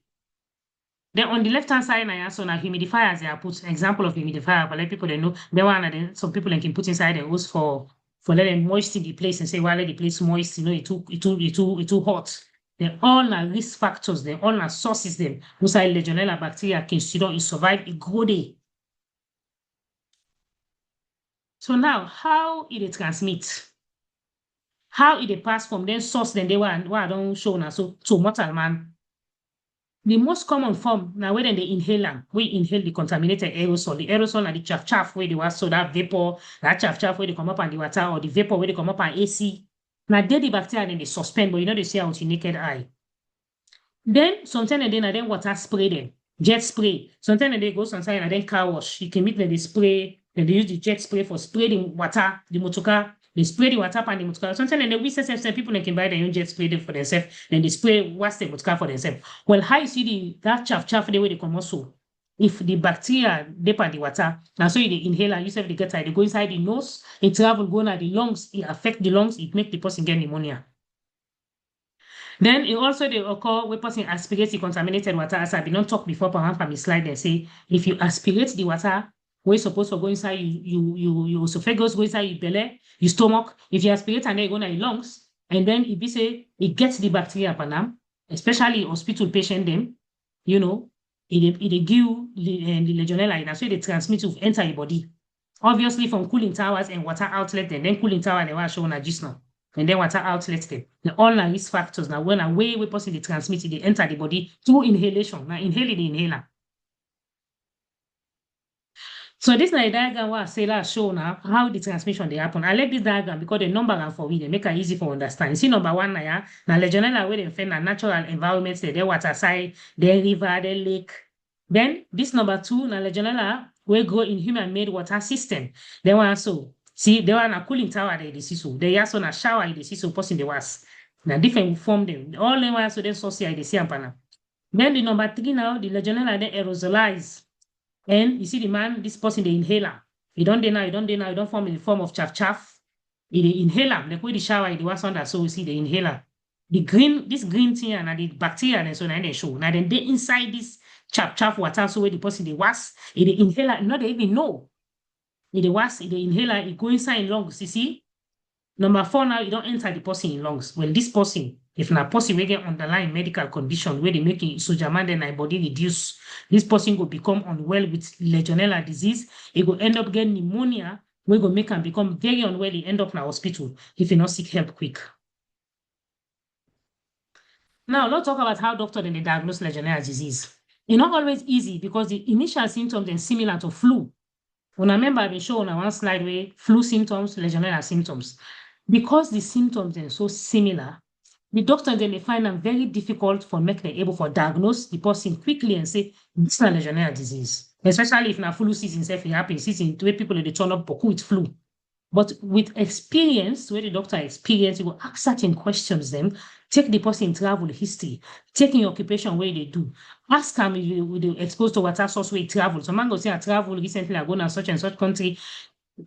Then on the left hand side, I also now humidifiers. I put example of humidifier for let people they know. Then one and then some people can put inside the host for let them moisten the place and say why let the place moist. It too hot. Then all our risk factors, then all our sources, then whose Legionella bacteria can survive a good day. So now, how it transmit? How it pass from then source then they were I don't show now so to mortal man. The most common form now when they inhale am, we inhale the contaminated aerosol. The aerosol and the chaff where they was so that vapor, that chaff where they come up and the water or the vapor where they come up and AC. Now they the bacteria then they suspend, but you know they see out with your naked eye. Then sometimes and then water spray them, jet spray. Sometimes they go sometimes and then car wash. You can meet them they spray, then they use the jet spray for spray the water, the motor car. They spray the water and the motor car. Sometimes and then we say people they can buy their own jet spray them for themselves. Then they spray what's the motor car for themselves. Well, how you see that chaff the way they come also. If the bacteria dip on the water, and so you inhale and you say they get tired, they go inside the nose, it travel go into the lungs, it affect the lungs, it make the person get pneumonia. Then it also they occur when person aspirates the contaminated water. As I've been on talk before, perhaps from the slide, they say if you aspirate the water, we're supposed to go inside your esophagus, go inside your belly, your stomach. If you aspirate and then go into your lungs, and then if you say it gets the bacteria upon them, especially hospital patient them, you know, it give the Legionella, and so they transmit to enter your body. Obviously from cooling towers and water outlet, and then cooling tower they were shown a just now. And then water outlets them. The all are risk factors. Now, when away we possibly transmit it, they enter the body through inhalation. Now, inhale the inhaler. So this is a diagram where I say that show now how the transmission they happen. I like this diagram because the number are for we, they make it easy for understand. You see number one now, now Legionella where they find a natural environment, they water side, then river, then lake. Then this number two, now Legionella will grow in human-made water system. Then one also. See, they were in a cooling tower, they see so. They also in a shower, they see so person they was. Now different form them. All them were so then social, they see ampana. Then the number three now, the Legionella then aerosolize. And you see the man, this person, the inhaler. You don't form in the form of chaff. The inhaler, like with the shower, the was under, so we see the inhaler. This green thing and the bacteria and so now they show. Now then they inside this chaff water, so where the person they was, the inhaler, not they even know. The inhaler, it go inside in lungs, you see? Number four now, you don't enter the person in lungs. Well, this person, if na person will get underlying medical condition where they make sojaman then body reduce, this person will become unwell with Legionnaires disease. It will end up getting pneumonia, we go make him become very unwell, he end up in a hospital if he not seek help quick. Now, let's talk about how doctor then they diagnose Legionnaires disease. It's not always easy because the initial symptoms are similar to flu. When I remember I've been showing on one slide where flu symptoms, Legionnaires symptoms. Because the symptoms are so similar, the doctor then they find them very difficult for making them able to diagnose the person quickly and say, this is a Legionnaires disease. Especially if na flu season self happens, season where people they turn up with flu. But with experience, where the doctor experience, you will ask certain questions then, take the person travel history, taking occupation where they do. Ask them if they exposed to water source where you travel. Some man go say I travel recently, I go to such and such country.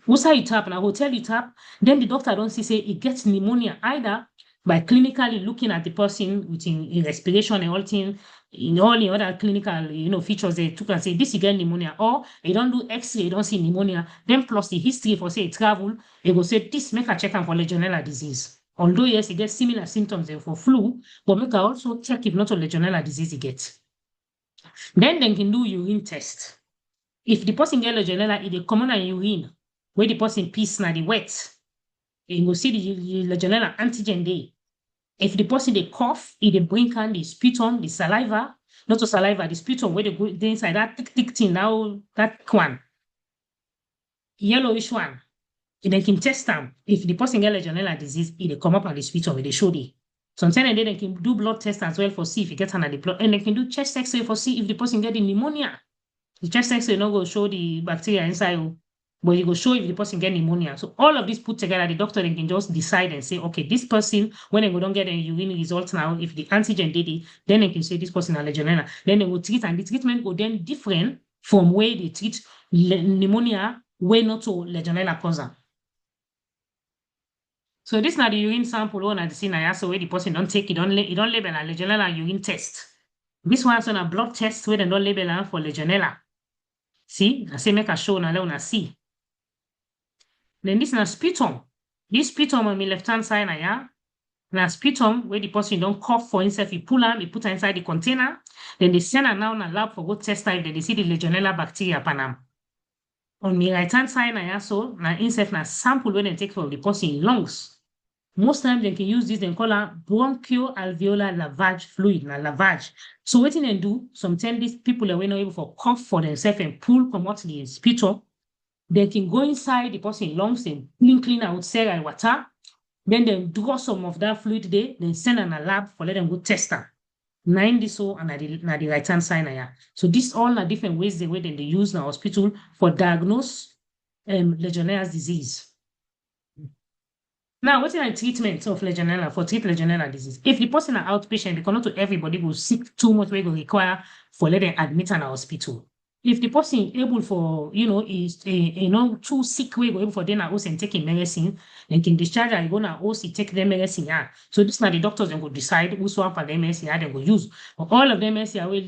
What's how you tap in a hotel you tap, then the doctor don't see say it gets pneumonia either by clinically looking at the person within respiration and all things, in all the other clinical features they took and say this you get pneumonia, or they don't do X-ray, you don't see pneumonia, then plus the history for say travel, they go say this make a check for Legionnaires disease. Although yes, it gets similar symptoms for flu, but make a also check if not a Legionnaires disease it gets. Then they can do urine test. If the person get Legionnaires, it is common in urine, where the person piss na the wet, you go see the Legionnaires antigen day. If the person they cough, they bring on the sputum, the saliva, not the saliva, the sputum where they go inside that thick thing now, that one, yellowish one. They can test them. If the person get Legionnaires disease, they come up on the sputum, they show the. Sometimes they can do blood test as well for see if it gets under the blood, and they can do chest X-ray for see if the person get the pneumonia. The chest X-ray not go show the bacteria inside, but it will show if the person get pneumonia. So all of this put together, the doctor then can just decide and say, okay, this person, when they don't get a urine result now, if the antigen did it, then they can say this person is Legionnaires. Then they will treat, and the treatment will then different from where they treat pneumonia, where not to Legionnaires causa. So this is not the urine sample one at the scene. So where the person don't take it, don't label a Legionnaires urine test. This one is on a blood test where they don't label for Legionnaires. See, I say make a show now, let see. Then this is a sputum. This sputum on the left-hand side now, na sputum where the person don't cough for himself, he pull am, he put inside the container. Then they send am now in a lab for go test if they see the Legionnaires bacteria upon am. on the right-hand side, so now insert na sample when they take from the person in lungs. Most times they can use this, they call it bronchoalveolar lavage fluid, na lavage. So what they do, sometimes these people are not able to cough for themselves and pull come out the spittle. They can go inside the person in lungs and clean out sterile water. Then they draw some of that fluid there, then send in a lab for let them go test them. 9 this so and the right-hand side. So these all are different ways they use in the hospital for diagnose Legionnaires disease. Now, what's the treatment of Legionella for treat Legionella disease? If the person are outpatient, because not to everybody will sick too much, we will require for let them admit in a hospital. If the person able for, is too sick, we go able for them house and taking medicine, then can discharge and go now house take their medicine. Yeah. So this now the doctors then go decide who swap for them medicine they go use. But all of them medicine will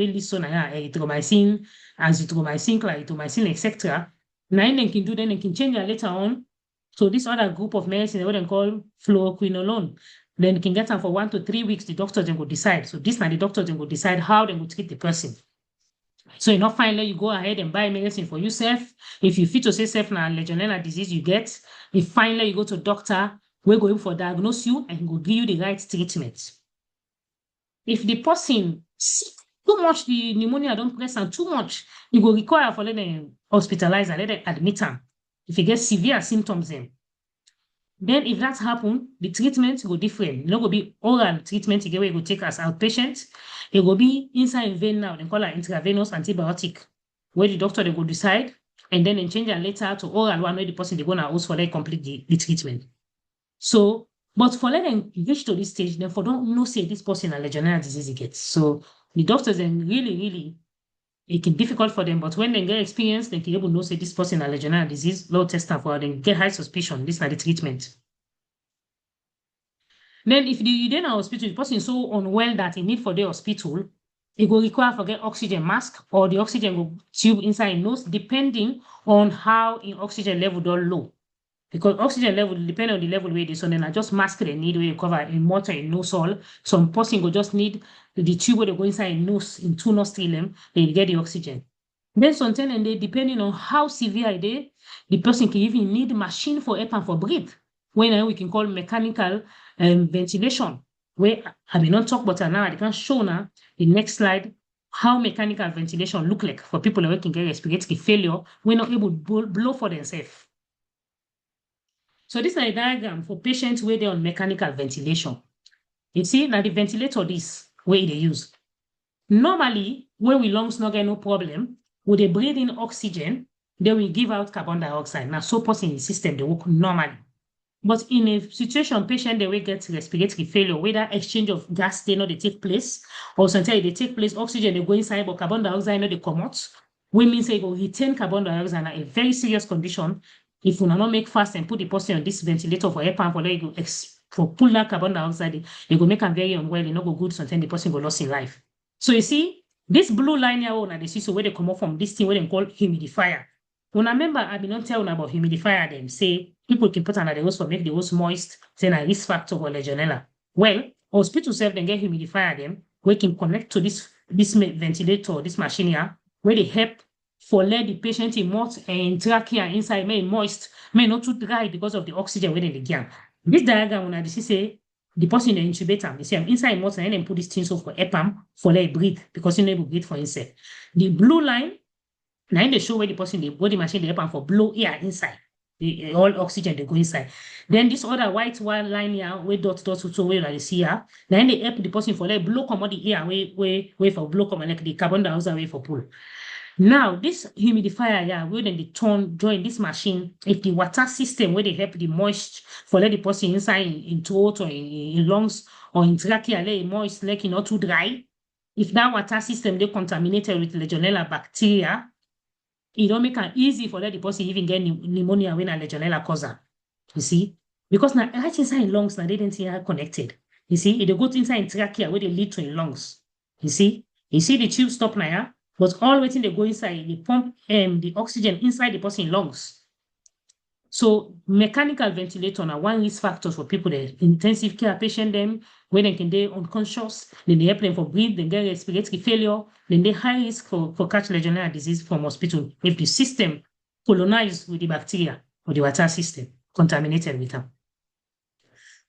listen erythromycin, azithromycin, clarithromycin, etc. Now they can do then they can change that later on. So this other group of medicine, what they call fluoroquinolone, then you can get them for 1 to 3 weeks. The doctors then go decide. So this now the doctors then go decide how they will treat the person. So finally you go ahead and buy medicine for yourself. If you fit to say self now Legionnaires disease you get, if finally you go to doctor, we're going for diagnose you and go give you the right treatment. If the person sick too much, the pneumonia don't press and too much, you go require for let them hospitalize and let them admit them. If you get severe symptoms then if that happen, the treatment go different. It no go be oral treatment you get where you go take as outpatient. It will be inside vein now, they call it intravenous antibiotic, where the doctor they go decide and then they change it later to oral one where the person they go now house for like complete the treatment. So, but for let them reach to this stage, then for don't know say this person a Legionnaires disease gets. So the doctors then really it can be difficult for them, but when they get experience, they can able to know say this person a Legionnaires disease, low test for them, get high suspicion, this is the treatment. Then if you in a hospital, the person is so unwell that he need for the hospital, it will require for get oxygen mask or the oxygen will tube inside nose, depending on how in oxygen level don't low. Because oxygen level depend on the level where it is, so then I just mask they need where you cover in motor in nose all. Some person will just need the tube where they go inside in nose in 2 nostril, they get the oxygen. Then sometimes and they depending on how severe it is, the person can even need machine for help and for breathe. When we can call mechanical ventilation. Where I may not talk about it now, I can show now the next slide how mechanical ventilation look like for people who can get respiratory failure when not able to blow for themselves. So this is a diagram for patients where they're on mechanical ventilation. You see, now the ventilator this way they use. Normally, when we lungs not get no problem, when they breathe in oxygen, they will give out carbon dioxide. Now, so person in the system, they work normally. But in a situation, patient they will get respiratory failure, whether exchange of gas they take place, or sometimes they take place, oxygen they go inside, but carbon dioxide they come out. We mean say go retain carbon dioxide in a very serious condition. If we not make fast and put the person on this ventilator for air pump for let go for pull that carbon dioxide, it will make them very unwell, it not go good, sometimes the person go lost in life. So you see, this blue line here on the see so where they come up from this thing where they call humidifier. When I remember, I been not telling about humidifier, them say people can put under the house for make the house moist, then a risk factor for Legionella. Well, hospital self then get humidifier them, we can connect to this ventilator, this machine here, where they help for let the patient in mouth and trachea inside may moist, may not too dry because of the oxygen within the gap. This diagram when I say the person in the incubator, they say I'm inside mouth and then put this thing so for EPAM for let it breathe because you never breathe for himself. The blue line, now they show where the person the body machine they EPAM for blow air inside. All oxygen they go inside. Then this other white line here, where dot so where they see here. Then they help the person for let blow come out the air way for blow come like the carbon dioxide way for pull. Now, this humidifier here, where then they join this machine, if the water system where they help the moist for let the person inside in throat or in lungs or in trachea, let it moist, like not too dry. If that water system they contaminated with Legionella bacteria, it don't make it easy for let the person even get pneumonia when a Legionella causes. You see? Because now right inside in lungs, now they didn't see how connected. You see, it go inside in trachea where they lead to in lungs. You see? You see the tube stop now, yeah? But all waiting they go inside, they pump the oxygen inside the person's lungs. So mechanical ventilator are one risk factor for people that intensive care patient them, when they can they unconscious, then they help them for breathe, then get respiratory failure, then they high risk for catch Legionnaires disease from hospital if the system colonized with the bacteria or the water system, contaminated with them.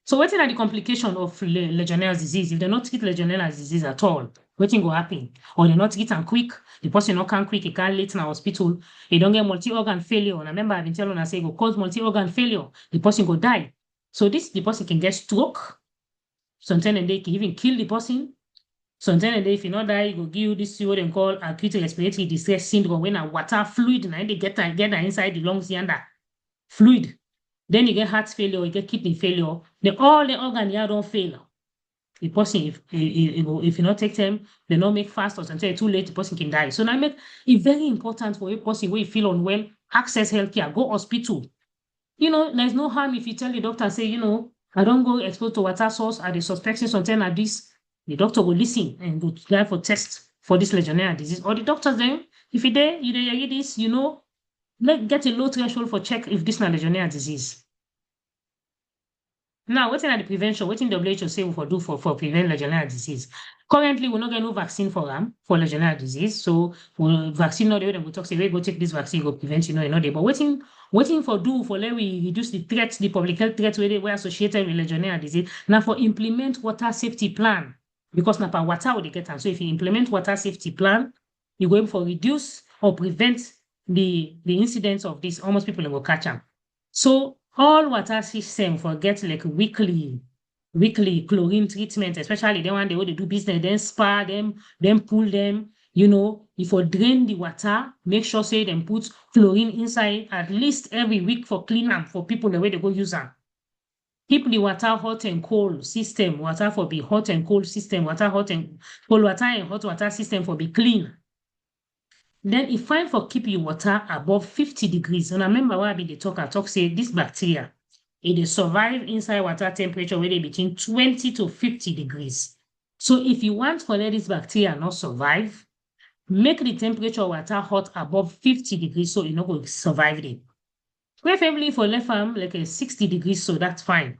So what are the complications of Legionnaires disease? If they not treat Legionnaires disease at all, what will happen? Or they not treat them quick, the person not can quick, he can't late in the hospital, he don't get multi-organ failure. And I remember I've been telling I say go cause multi-organ failure, the person go die. So the person can get stroke. Sometimes they can even kill the person. Sometimes if you not die, you go give you this what they call acute respiratory distress syndrome when a water fluid and they get inside the lungs yonder. Fluid. Then you get heart failure, you get kidney failure. All the organs here don't fail. The person, if you not take them, they not make fast or until it's too late, the person can die. So now make it very important for a person where you feel unwell, access healthcare, go hospital. There's no harm if you tell the doctor, say, I don't go exposed to water source, are they suspecting something like this? The doctor will listen and go try for test for this Legionnaires disease. Or the doctors then, if you there, you get this, get a low threshold for check if this is Legionnaires disease. Now, what's in the prevention? What in WHO say we do for prevent Legionnaires disease? Currently, we're not getting no vaccine for Legionnaires disease. So, vaccine not the way we talk say, go take this vaccine, go prevent, but waiting for let we reduce the threats, the public health threats where they were associated with Legionnaires disease. Now, for implement water safety plan, because now per water will they get them. So, if you implement water safety plan, you're going for reduce or prevent the incidence of this. Almost people will catch them. So, all water system for get like weekly chlorine treatment, especially the one they do business, then spa them, then pull them. If you drain the water, make sure say them put chlorine inside at least every week for clean them for people the way they go use them. Keep the water hot and cold system, water for be hot and cold system, water hot and cold water and hot water system for be clean. Then if fine for keep your water above 50 degrees. And I remember why I be the talk say this bacteria, it survive inside water temperature where they between 20 to 50 degrees. So if you want for let this bacteria not survive, make the temperature water hot above 50 degrees so it not will survive it. Preferably for left arm like a 60 degrees, so that's fine.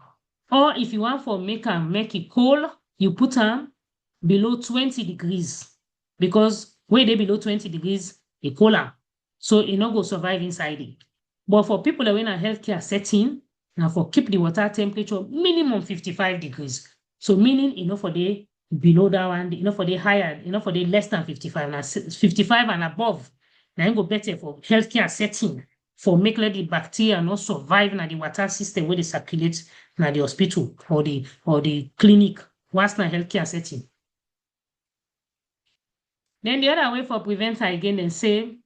Or if you want for make it cold, you put them below 20 degrees because where they below 20 degrees, it cooler. So it not go survive inside it. But for people that are in a healthcare setting, now for keep the water temperature minimum 55 degrees. So meaning for the below that one, for the higher, for the less than 55. Now 55 and above, now it go better for healthcare setting for make let the bacteria not survive in the water system where they circulate in the hospital or the clinic whilst in a healthcare setting. Then the other way for prevent again, then say,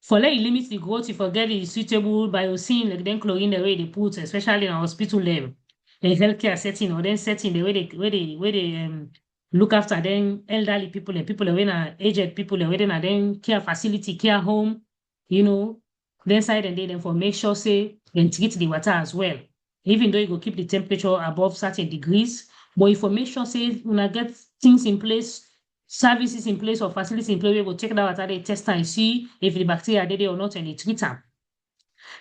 for let you limit the growth, you forget the suitable biocene, like then chlorine the way they put, especially in a hospital level, in healthcare setting, or then setting the way they look after then elderly people and people when are aged people and whether then care facility, care home, then side and then for make sure say then treat the water as well. Even though you go keep the temperature above certain degrees, but if you make sure say when get things in place, services in place or facilities in place, we will take that water, they test and see if the bacteria are there or not and they treat them.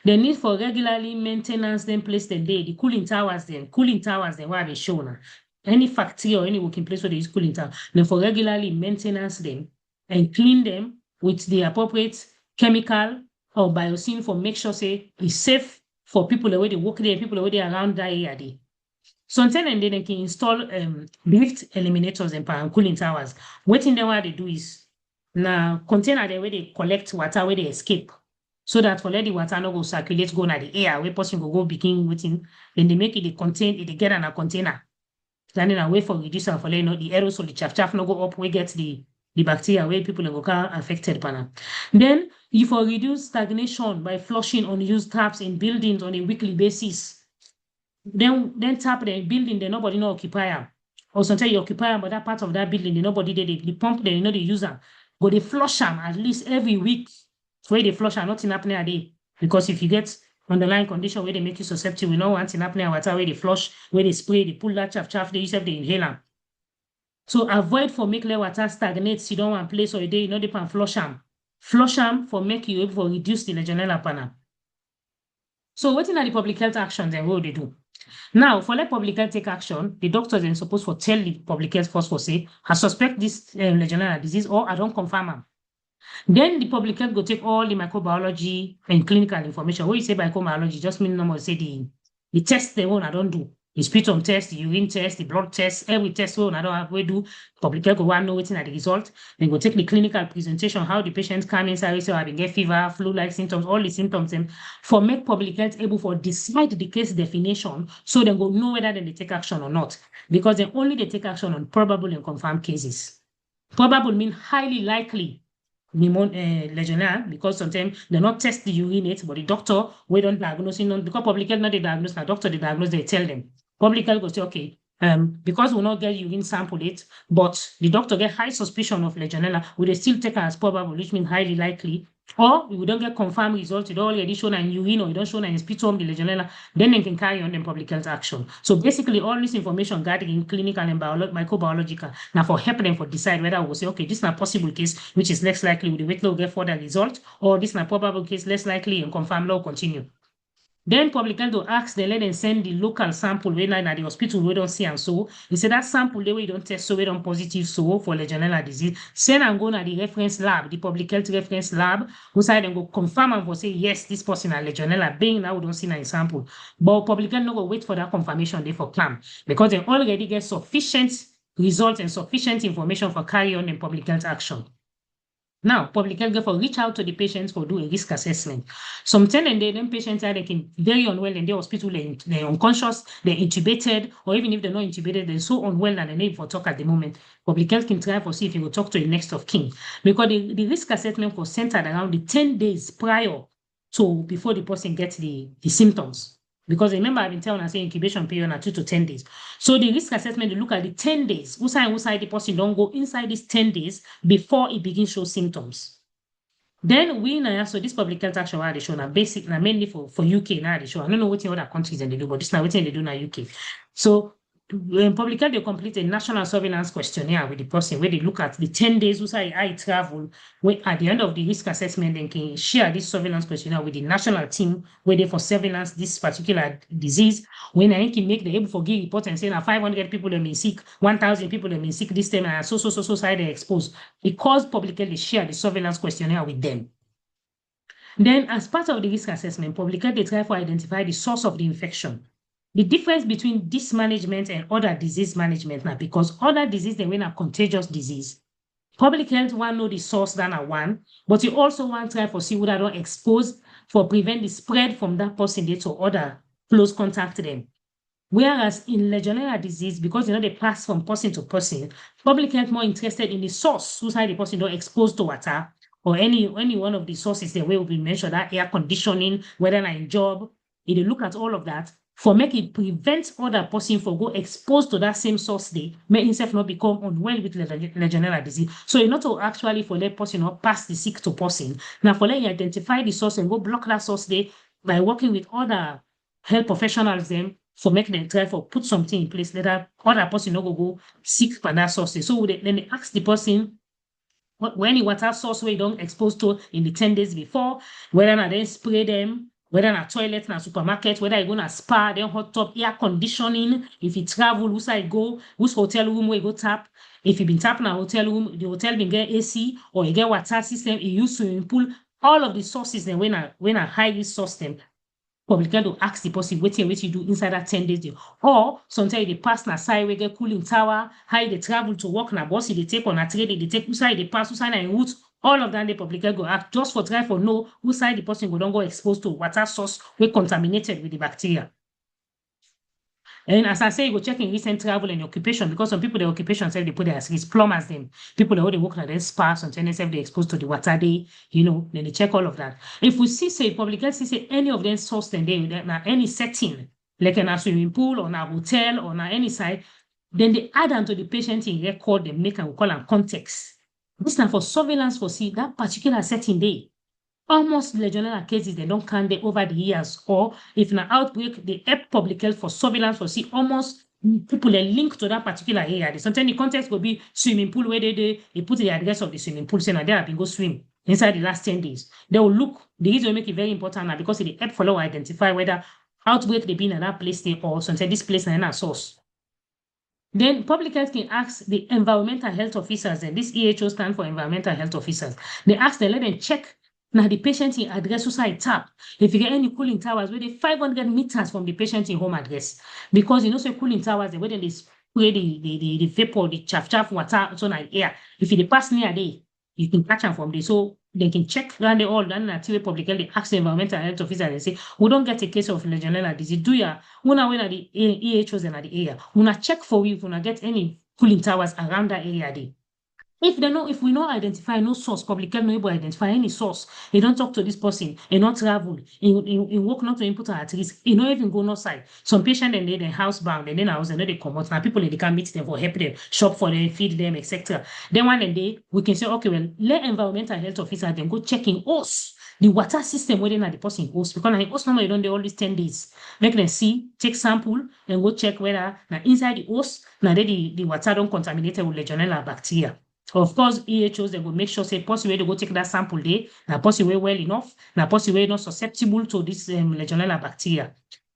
The need for regularly maintenance, then place them there. The cooling towers, where they show now. Any factory or any working place where they use cooling tower, then for regularly maintenance them and clean them with the appropriate chemical or biocene for make sure say it's safe for people the way they work there, people the way they around that area there. Sometimes and then they can install lift eliminators and cooling towers. What in what they do is now container the way they collect water where they escape. So that for let the water not go circulate, go na the air, where person go begin waiting, then they make it they get in a container. Then in a way for reduce and for let the aerosol, the chaff no go up, we get the bacteria where people go affected by. Then you for reduce stagnation by flushing unused taps in buildings on a weekly basis. Then tap the building, then nobody no occupy them. Or sometimes you occupy them, but that part of that building, nobody they pump them, they use them. But they flush them at least every week. Where they flush are nothing happening a day. Because if you get underlying condition where they make you susceptible, we know one thing happening water where they flush, where they spray, they pull that chaff, they use they inhale them. So avoid for make let water stagnate, sit down one place or a day, they can flush them. Flush them for make you able to reduce the Legionella panel. So what are the public health actions and what they do? Now, for let public health take action, the doctors then supposed to tell the public health first for say, I suspect this Legionnaires disease or I don't confirm them. Then the public health go take all the microbiology and clinical information. What you say microbiology just mean normal say the test they want I don't do. The sputum test, the urine test, the blood test, every test we I don't have we do. Public health go want know what's at the result. Then go take the clinical presentation, how the patient come inside, so I get fever, flu-like symptoms, all the symptoms, and for make public health able for decide the case definition, so they go know whether they take action or not. Because they only they take action on probable and confirmed cases. Probable mean highly likely Legionnaire, because sometimes they not test the urinate, but the doctor we don't diagnose it, because public health not they diagnose, now doctor they diagnose, they tell them. Public health go say, okay, because we not get urine sample it, but the doctor get high suspicion of Legionella, we they still take as probable, which means highly likely. Or we don't get confirmed results, it already shown in urine or you don't show in sputum the Legionella, then they can carry on the public health action. So basically, all this information gathered in clinical and microbiological now for help them for decide whether we will say, okay, this is not possible case, which is less likely with the wait low get further result, or this is not probable case, less likely and confirm law continue. Then public health will ask them, let them send the local sample when at the hospital we don't see and so. They say that sample they we don't test so we don't positive so for Legionnaires disease. Send and go to the reference lab, the public health reference lab, who side and go confirm and go say yes, this person is Legionella. Being now we don't see a sample. But public health no go wait for that confirmation they for claim because they already get sufficient results and sufficient information for carry on in public health action. Now, public health therefore reach out to the patients for do a risk assessment. Sometimes and then patients are they can very unwell in the hospital, they're unconscious, they're intubated, or even if they're not intubated, they're so unwell and they need for talk at the moment. Public health can try for see if you will talk to the next of kin. Because the risk assessment was centered around the 10 days prior to before the person gets the symptoms. Because remember, I've been telling us incubation period are 2 to 10 days. So the risk assessment, they look at the 10 days. Who side the person don't go inside these 10 days before it begins show symptoms. Then we now, so this public health action they show now basic now mainly for UK now they show. I don't know what in other countries and they do, but this now what they do now UK. So when public health they complete a national surveillance questionnaire with the person where they look at the 10 days who say I travel. Where at the end of the risk assessment, they can share this surveillance questionnaire with the national team where they for surveillance this particular disease. When I can make the able for give report and say now 500 people have been sick, 1,000 people have been sick this time, and so side they exposed. Because public health they share the surveillance questionnaire with them. Then, as part of the risk assessment, public health they try to identify the source of the infection. The difference between this management and other disease management now, because other disease they win a contagious disease. Public health want know the source than a one, but you also want to try for see whether don't expose for prevent the spread from that person to other close contact them. Whereas in Legionnaires disease, because they pass from person to person, public health more interested in the source whose the person don't expose to water or any one of the sources that will be mentioned, that air conditioning, whether in job, if they look at all of that, for make it prevent other person from go exposed to that same source they may himself not become unwell with Legionnaires disease. So you not to actually for let person not pass the sick to person. Now for let you identify the source and go block that source there by working with other health professionals them for make them try for put something in place that other person not go sick for that source. So then they ask the person when the water source we don't expose to in the 10 days before, whether not then spray them, whether in a toilet, in a supermarket, whether you go to a spa, then hot tub, air conditioning, if you travel, who side go, whose hotel room where you go tap. If you been tapping a hotel room, the hotel been get AC or you get water system, you use swimming pool, all of the sources then when a high risk source them, public health will ask the person what you do inside that 10 days. Or sometimes they pass na side we get cooling tower, how they travel to work na bus, they take on a trade, they take inside they pass, inside na route. All of that the public health go act just for try for know whose side the person go don't go exposed to water source we contaminated with the bacteria. And as I say, you go check in recent travel and occupation because some people the occupation say they put their risk, plumbers them, people that they work at their spa, sometimes they exposed to the water they, then they check all of that. If we see say public health say any of them source then they any setting, like in a swimming pool or in a hotel or in any side, then they add onto the patient in record, they make and we call them context. This time for surveillance for see that particular setting day. Almost Legionnaires cases they don't count over the years, or if an outbreak, they help public health for surveillance for see almost people they link to that particular area. Sometimes the context will be swimming pool where they put the address of the swimming pool, saying they have been go swim inside the last 10 days. They will look, the reason will make it very important now because it help follow identify whether outbreak they been in that place there or sometimes this place in a source. Then public health can ask the environmental health officers, and this EHO stand for environmental health officers. They ask them, let them check now the patient in address society tap. If you get any cooling towers where they 500 meters from the patient in home address, because you know, so cooling towers, the way they spray the vapor, the chaff water, so like air. If you pass near there, you can catch them from there. So they can check around the all done at public health, they ask the environmental health officer and say, we don't get a case of Legionnaires disease. Do ya? Una when at the EHOs and at the area. Una check for you if una get any cooling towers around that area there. If we don't identify no source, public health no able to identify any source, they don't talk to this person, they not travel, in work not to input at risk, they not even go no side. Some patient and they housebound, and then house and they come out. Now people they can meet them for help them, shop for them, feed them, etc. Then one day we can say, okay, well, let environmental health officer then go checking us. The water system where they the person host, because the host normally don't do all these 10 days. Make them see, take sample, and go check whether now inside the host, now the water don't contaminated with Legionella bacteria. Of course, EHOs, they will make sure, say, possibly they go take that sample there, now possibly well enough, now possibly not susceptible to this Legionella bacteria.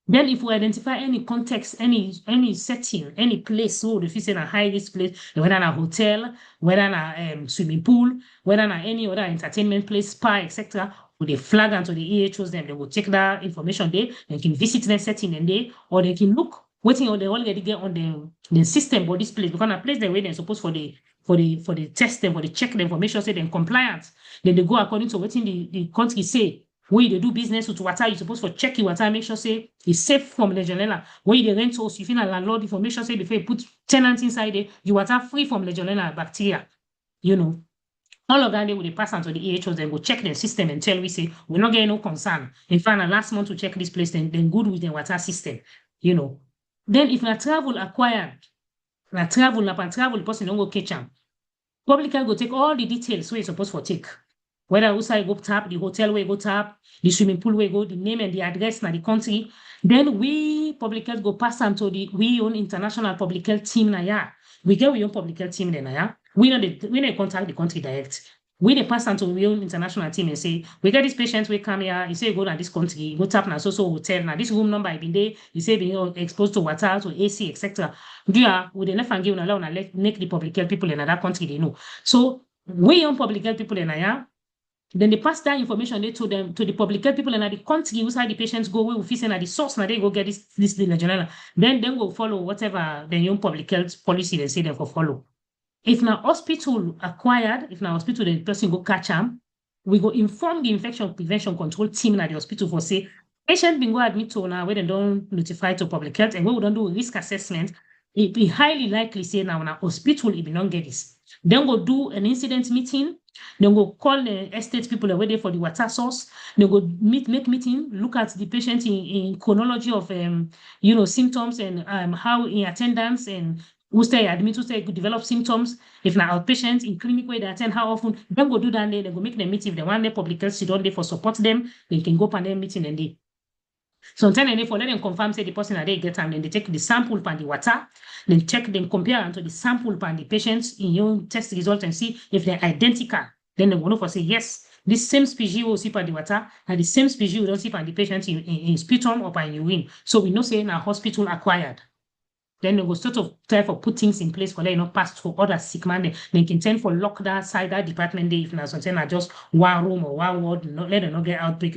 Then if we identify any context, any setting, any place, so if it's in a high-risk place, whether in a hotel, whether in a swimming pool, whether in any other entertainment place, spa, etc., with a flag onto the EHOs, then they will take that information there, they can visit that setting and there, or they can look, waiting on they already get on the system for this place, because a place they're supposed for the test them, for the check the information, say they're compliant. Then they go according to what the country say. Where they do business with water, you're supposed to check your water, make sure say it's safe from Legionella. Where they rent house, you feel a landlord information, say before you put tenants inside it, your water free from Legionella bacteria. You know. All of that they will pass on to the EHOs, then go check the system and tell we say we're not getting no concern. In fact, last month to check this place, then good with the water system. You know. Then if na travel acquired, travel, the person don't go catch them. Public health go take all the details where you're supposed to take. Whether outside go tap, the hotel where go tap, the swimming pool where go, the name and the address na the country. Then we public health go pass them to we own international public health team na ya. We get we own public health team then na ya. We don't contact the country direct. We they pass on to we own international team and say, we get these patients, we come here, you say go to this country, go tap na so hotel, na this room number I been there, you say being exposed to water, to AC, etc. Do ya with the left and give allow make the public health people in that country they know. So we own public health people in ya. Then they pass that information they to them to the public health people in the country where the patients go, we will fix at the source, now they go get this Legionella. Then go follow whatever the own public health policy they say they for follow. If na hospital acquired, if na hospital the person go catch them, we go inform the infection prevention control team at the hospital for say patient been go admit to now where they don't notify to public health and when we don't do risk assessment, it be highly likely say now in a hospital it be not get this. Then go do an incident meeting. Then go call the estate people away for the water source. They go make meeting, look at the patient in chronology of symptoms and how in attendance and who stay admit, who stay could develop symptoms. If now outpatients in clinic where they attend, how often, then go do that day, they go make them meeting. If they want their public health sit down there for support them, they can go pan their meeting and they. Sometimes and for let them confirm say the person that they get them, then they take the sample pan the water, then check them compare unto the sample pan the patients in your test result and see if they're identical. Then they will know for say yes, this same species will see pan the water, and the same species will don't see pan the patient in sputum or pan urine. So we know say in a hospital acquired. Then they will sort of try for put things in place for they not pass to other sick man. They can tend for lock that side that department there if now something are just one room or one ward, not let them not get outbreak.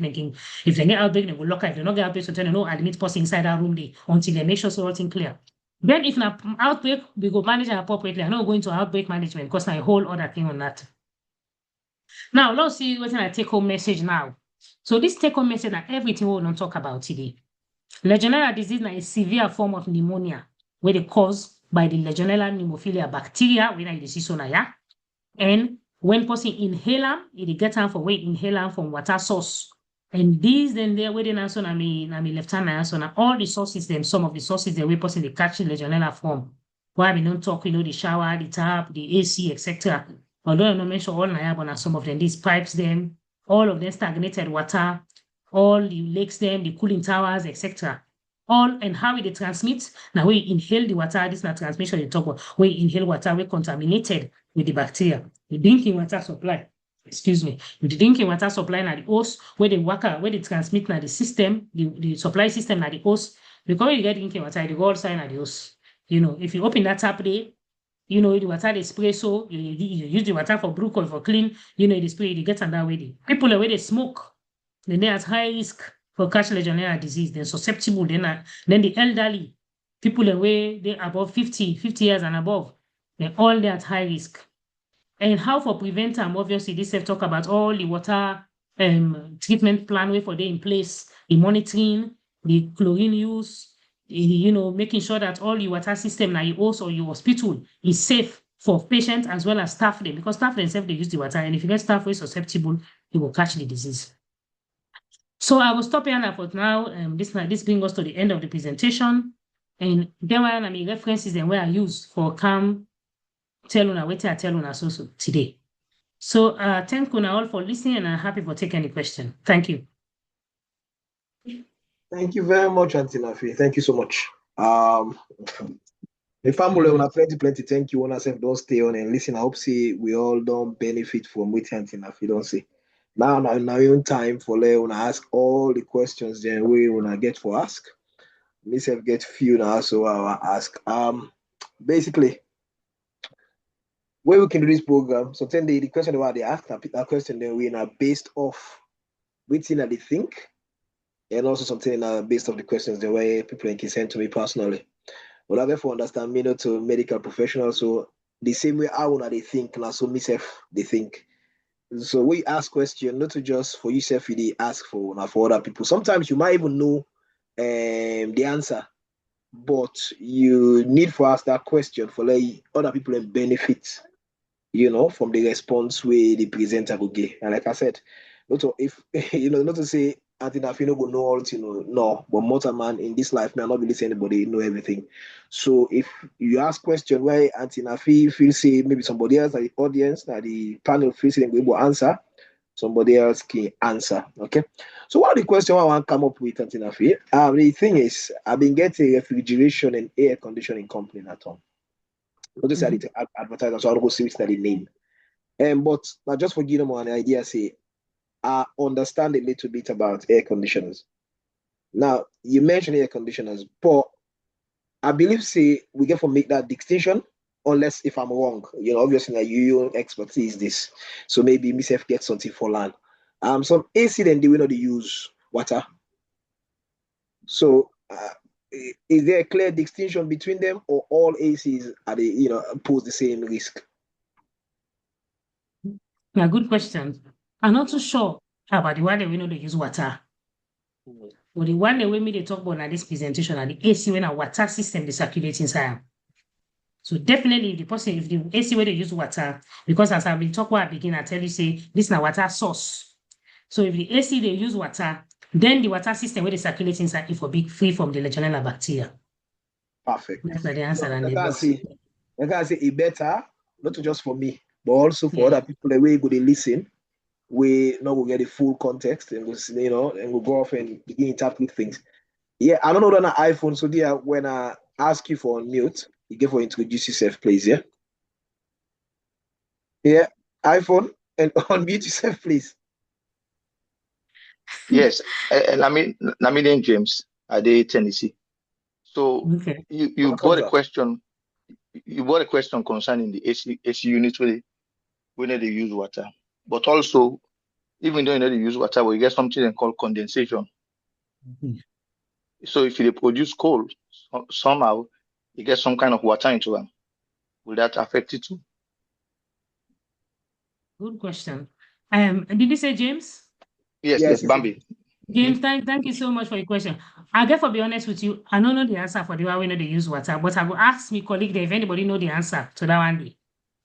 If they get outbreak, they will lock it. If they not get outbreak, so they no admit person inside that room there until they make sure so everything clear. Then if na outbreak, we go manage it appropriately. I'm not going to outbreak management because I a whole other thing on that. Now let's see what I take home message now. So this take home message that everything we will talk about today. Legionnaires disease is a severe form of pneumonia where they caused by the Legionella pneumophilia bacteria, when I disease on ya. And when person inhale them, it get them for weight inhale them from water source. And these then there where they answer na me left hand answer na all the sources them, some of the sources the way person they catch the Legionella from. Why we don't talk, the shower, the tap, the AC, etc. Although I don't mention all na but some of them, these pipes them, all of them stagnated water, all the lakes them, the cooling towers, etc. All and how they transmit. Now we inhale the water, this is not transmission you talk about. We inhale water, we contaminated with the bacteria. The drinking water supply, the drinking water supply na the host, where they work where they transmit na the system, the supply system na the host. Because you get drinking water, they go outside na the host. if you open that tap there, the water they spray, so you use the water for brew or for clean, the spray, you get on that way. People where they smoke, then they at high risk for catch Legionnaires disease, they're susceptible, then the elderly, people away they above 50 years and above, they're all at high risk. And how for prevent them, obviously, this have talk about all the water treatment plan way for they in place, the monitoring, the chlorine use, making sure that all your water system now you also or your hospital is safe for patients as well as staff there, because staff themselves they use the water, and if you get staff who is susceptible, you will catch the disease. So I will stop here now for now. This brings us to the end of the presentation, and then I mean references and where I use for come tell una wetin I tell una so today. So thank you all for listening, and I'm happy for taking the question. Thank you. Thank you very much, Auntie Nafi. Thank you so much. The family una plenty. Thank you. Una self don't stay on and listen. I hope see we all don't benefit from what Auntie Nafi don't say. Now in time for let una ask all the questions then we wanna get for ask. Myself get few now, so I'll ask. Basically, where we can do this program. So then the question about they ask that question then we are based off within that they think, and also something based off the questions the way people can send to me personally. But I therefore understand me not to medical professionals, so the same way I wanna they think now, so myself they think. So we ask question not to just for yourself, you ask for other people. Sometimes you might even know the answer, but you need for us that question for like other people and benefit, from the response way the presenter will get. And like I said, not to, if not to say Auntie Nafi no go know all, no, but mortal man in this life may not be listening anybody know everything. So if you ask question why Auntie Nafi feel say maybe somebody else, like the audience, that the panel feels they will answer, somebody else can answer. Okay. So what the question I want to come up with, Auntie Nafi? The thing is, I've been getting a refrigeration and air conditioning company at home. Notice I did advertise, so I'll go see which that the name. But now just for giving them an idea, say I understand a little bit about air conditioners. Now you mentioned air conditioners, but I believe say we get to make that distinction, unless if I'm wrong. Obviously now your expertise this, so maybe myself get something for land. Some AC then they will not use water. So is there a clear distinction between them, or all ACs are they pose the same risk? Yeah, good question. I'm not too sure about the one that we know they use water. But the one that we made they talk about in this presentation are the AC when a water system they circulate inside. So definitely if the AC where they use water, because as I've been talking about beginning, I tell you say this is a water source. So if the AC they use water, then the water system where they circulate inside it will be free from the Legionnaires bacteria. Perfect. That's the answer. I can say it better, not just for me, but also for other people. The way go they listen, we not go get the full context and we'll go off and begin to interpret things. Yeah, I don't know on an iPhone, so there when I ask you for unmute, you get for introduce yourself, please. Yeah. Yeah, iPhone and unmute yourself, please. Yes, Lamine James, Ade, Tennessee. So you brought a question. You brought a question concerning the AC units where they use water, but also even though they use water, we get something called condensation. So if they produce cold, somehow you get some kind of water into them. Will that affect it too? Good question. Did you say James? Yes, Bambi. James, thank you so much for your question. I guess for be honest with you, I don't know the answer for the one we know they use water, but I will ask my colleague there if anybody know the answer to that one.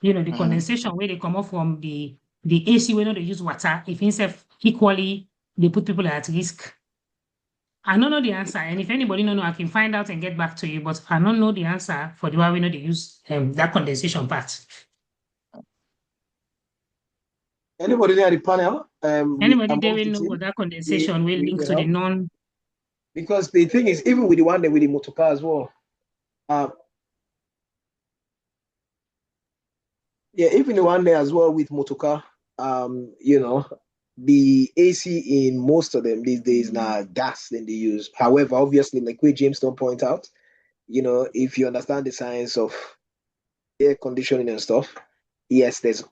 The condensation where they come off from the AC we know they use water, if instead equally they put people at risk. I don't know the answer, and if anybody know, I can find out and get back to you, but I don't know the answer for the one we know they use that condensation part. Anybody there at the panel? Anybody there will know what that condensation will link to the non. Because the thing is, even with the one there with the motor car as well. Even the one there as well with motor car. The AC in most of them these days now gas than they use. However, obviously, like where James don't point out, you know, if you understand the science of air conditioning and stuff, yes, there's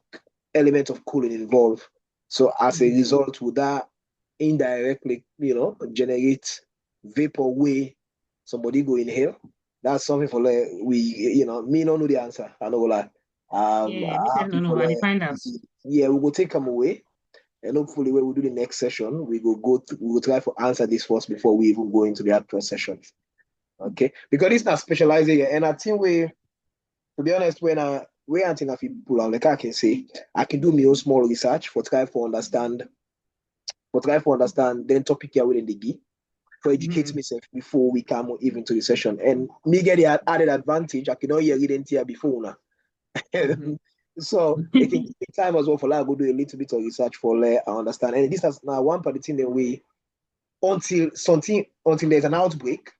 element of cooling involved. So as a result, would that indirectly, you know, generate vapor way somebody go inhale? That's something for like we, you know, me don't know the answer. I know like I find out. Yeah, we will take them away. And hopefully when we do the next session, we will try to answer this first before we even go into the actual session. Okay. Because it's not specialized area. And I think to be honest, when until I people are like I can say, I can do my own small research for try to understand then topic here within the GI for educate myself before we come even to the session. And me get the added advantage, I cannot hear it here before now. So it can give me time as well for like go do a little bit of research for like I understand. And this is now one part of the way until there's an outbreak,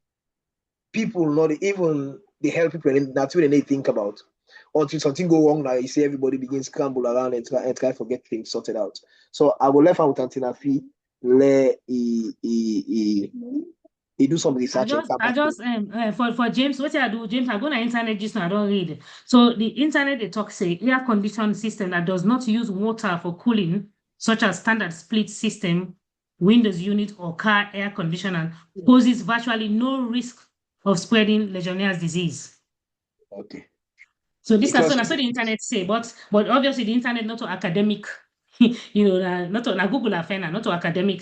people not even they help people and that's what they think about. Until something go wrong now, you see everybody begins scramble around and try to get things sorted out. So I will left out with Antinafi, let he do some research. For James, what I do, James, I go on the internet just now, I don't read. So the internet they talk say air conditioning system that does not use water for cooling, such as standard split system, Windows unit or car air conditioner, poses virtually no risk of spreading Legionnaires disease. Okay. So this is what the internet say, but obviously the internet not to academic, you know, not to Google affair, not to academic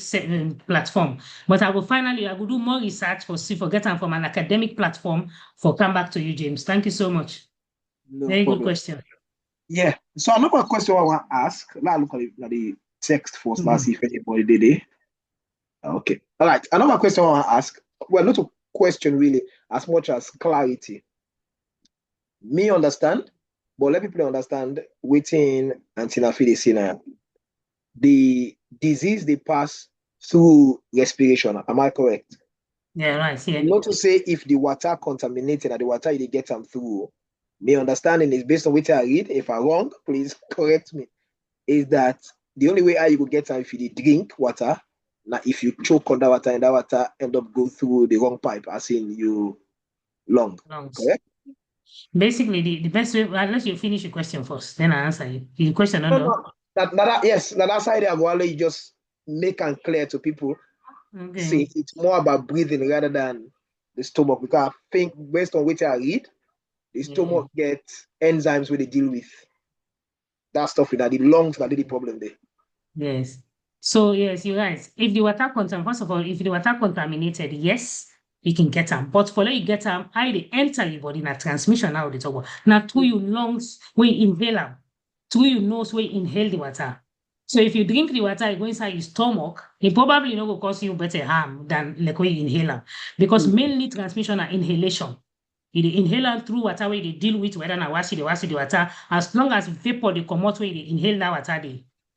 platform. But I will do more research for get them from an academic platform for come back to you, James. Thank you so much. No Very problem. good question. Yeah. So another question I want to ask. Let's look at the text first. Let's see if anybody did it. Okay. All right. Another question I want to ask. Well, not a question really, as much as clarity. Me understand, but let people understand waiting until I feel the scene. The disease they pass through respiration. Am I correct? Yeah, right. Yeah. Not to say if the water contaminated and the water they get them through. My understanding is based on what I read. If I'm wrong, please correct me. Is that the only way you could get them if you drink water? Now, if you choke on that water and that water end up go through the wrong pipe, as in you lungs. Correct? Basically, the best way, unless you finish your question first, then I answer you. The question That side I go you just make and clear to people. Okay. Say it's more about breathing rather than the stomach, because I think based on what I read, the stomach gets enzymes where they deal with that stuff that the lungs that the problem there. Yes. So yes, you're right. If the water first of all, if the water contaminated, yes, you can get them. But for you get them, they enter your body na transmission now they talk about. Now through your lungs, we inhale them. Through your nose, we inhale the water. So if you drink the water, it go inside your stomach, it probably not will cause you better harm than like when you inhale. Because mainly transmission are inhalation. You inhale through water where they deal with whether na wash the water. As long as vapor they come out where they inhale that water,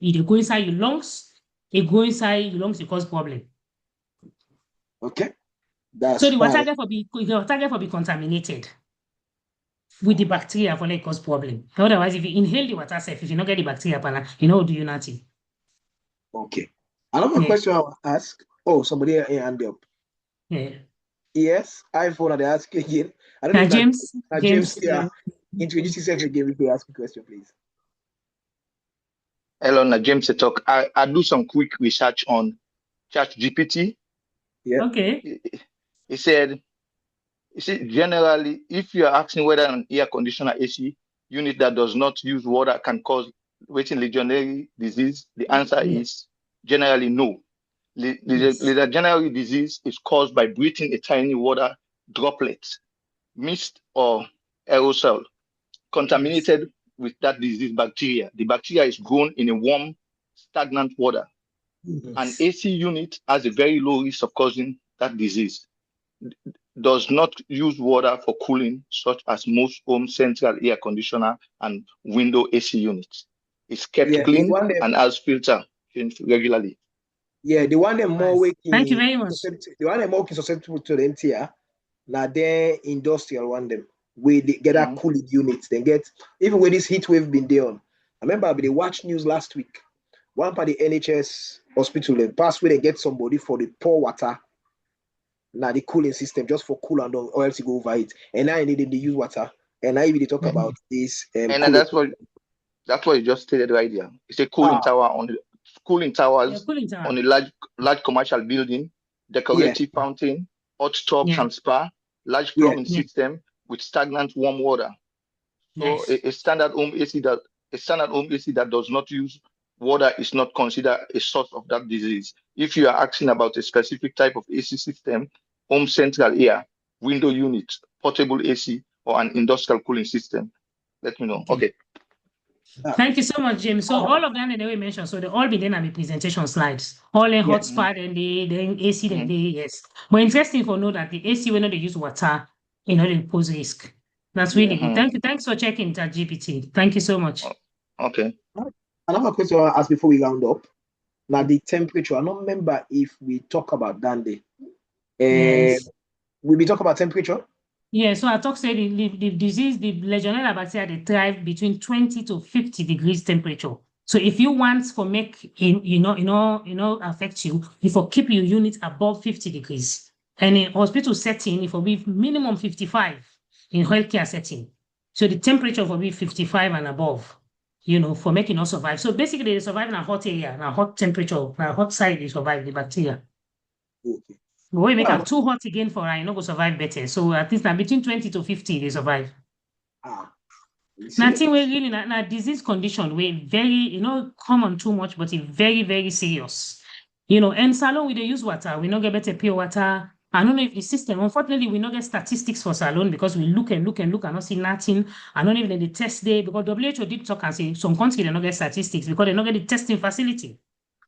it go inside your lungs. It go inside your lungs, it cause problem. Okay, that's so the water therefore be contaminated with the bacteria for like cause problem. Otherwise, if you inhale the water safe, if you not get the bacteria, you know, do you nothing. Okay. Another question I will ask. Oh, somebody here hand up. Yeah. Yes, iPhone. They ask you again. I don't know. James, yeah. Introduce yourself again before you ask a question, please. Hello, James talk. I do some quick research on ChatGPT. Yeah. Okay. He said, generally, if you are asking whether an air conditioner AC unit that does not use water can cause Legionnaires disease, the answer is generally no. Legionnaires disease is caused by breathing a tiny water droplet, mist or aerosol, contaminated with that disease bacteria. The bacteria is grown in a warm, stagnant water. An AC unit has a very low risk of causing that disease. Does not use water for cooling, such as most home central air conditioner and window AC units. It's kept clean and has filter changed regularly. Yeah, the one that more waking. Thank you very much. The one that more susceptible to the NTR, now they industrial one them where they get a cooling units. They get even with this heat wave been there on. I remember they watched news last week. One part the NHS hospital they pass where they get somebody for the poor water. now the cooling system just for cool and down, or else you go over it. And now they use water. And now they talk about this. And that's what you just stated right there. It's a cooling tower cooling towers on a large commercial building, decorative fountain, hot tubs and spa, large plumbing system with stagnant warm water. So a standard home AC that does not use water is not considered a source of that disease. If you are asking about a specific type of AC system, home central air, window unit, portable AC, or an industrial cooling system, let me know. Okay. Thank you so much, James. So all of them that we mentioned, so they all be then on the presentation slides. All in hotspot and the AC that they yes. But interesting for know that the AC when they use water, they pose risk. That's really good. Thank you. Thanks for checking that GPT. Thank you so much. Okay. Another question I ask before we round up. Now the temperature. I don't remember if we talk about Dande. Yes. Will we talk about temperature? Yeah, so I talk say the disease, the Legionnaires bacteria, they thrive between 20 to 50 degrees temperature. So if you want for make affect you, if you keep your unit above 50 degrees, and in hospital setting, if we minimum 55 in healthcare setting, so the temperature will be 55 and above, for making us survive. So basically, they survive in a hot area, in a hot temperature, in a hot side, they survive the bacteria. Okay. But we make them too hot again for I go survive better. So at least now between 20 to 50 they survive. Nothing we really na disease condition we very common too much, but it's very, very serious. And salon we they use water, we not get better pure water. I don't know if the system, unfortunately, we not get statistics for salon because we look and not see nothing. I don't even the test day because WHO did talk and say some countries they not get statistics because they not get the testing facility.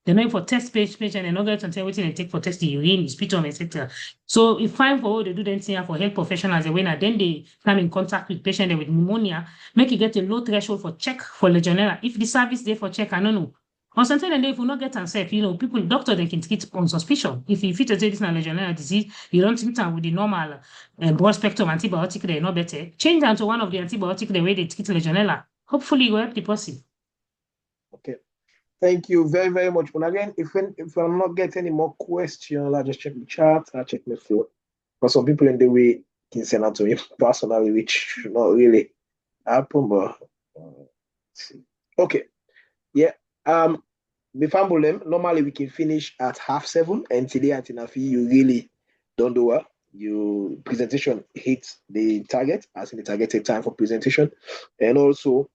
They know for test patient and not get to tell what they take for test the urine, the sputum, etc. So it's fine for all they do then for health professionals and when then they come in contact with patient with pneumonia, make you get a low threshold for check for Legionnaires. If the service there for check, I don't know. Or sometimes and if you not get unsafe, people, doctor they can treat on suspicion. If you fit to say this is Legionnaires disease, you don't treat them with the normal broad spectrum antibiotic, they're not better. Change them to one of the antibiotic the way they treat Legionnaires. Hopefully, it will help the person. Okay. Thank you very, very much. And again, if I'm not getting any more questions, I'll just check the chat. I'll check my phone. For some people in the way can send out to me personally, which should not really happen, but see. Okay. Yeah. Before normally we can finish at 7:30, and today at Nafi, you really don't do well. Your presentation hits the target, as in the targeted time for presentation, and also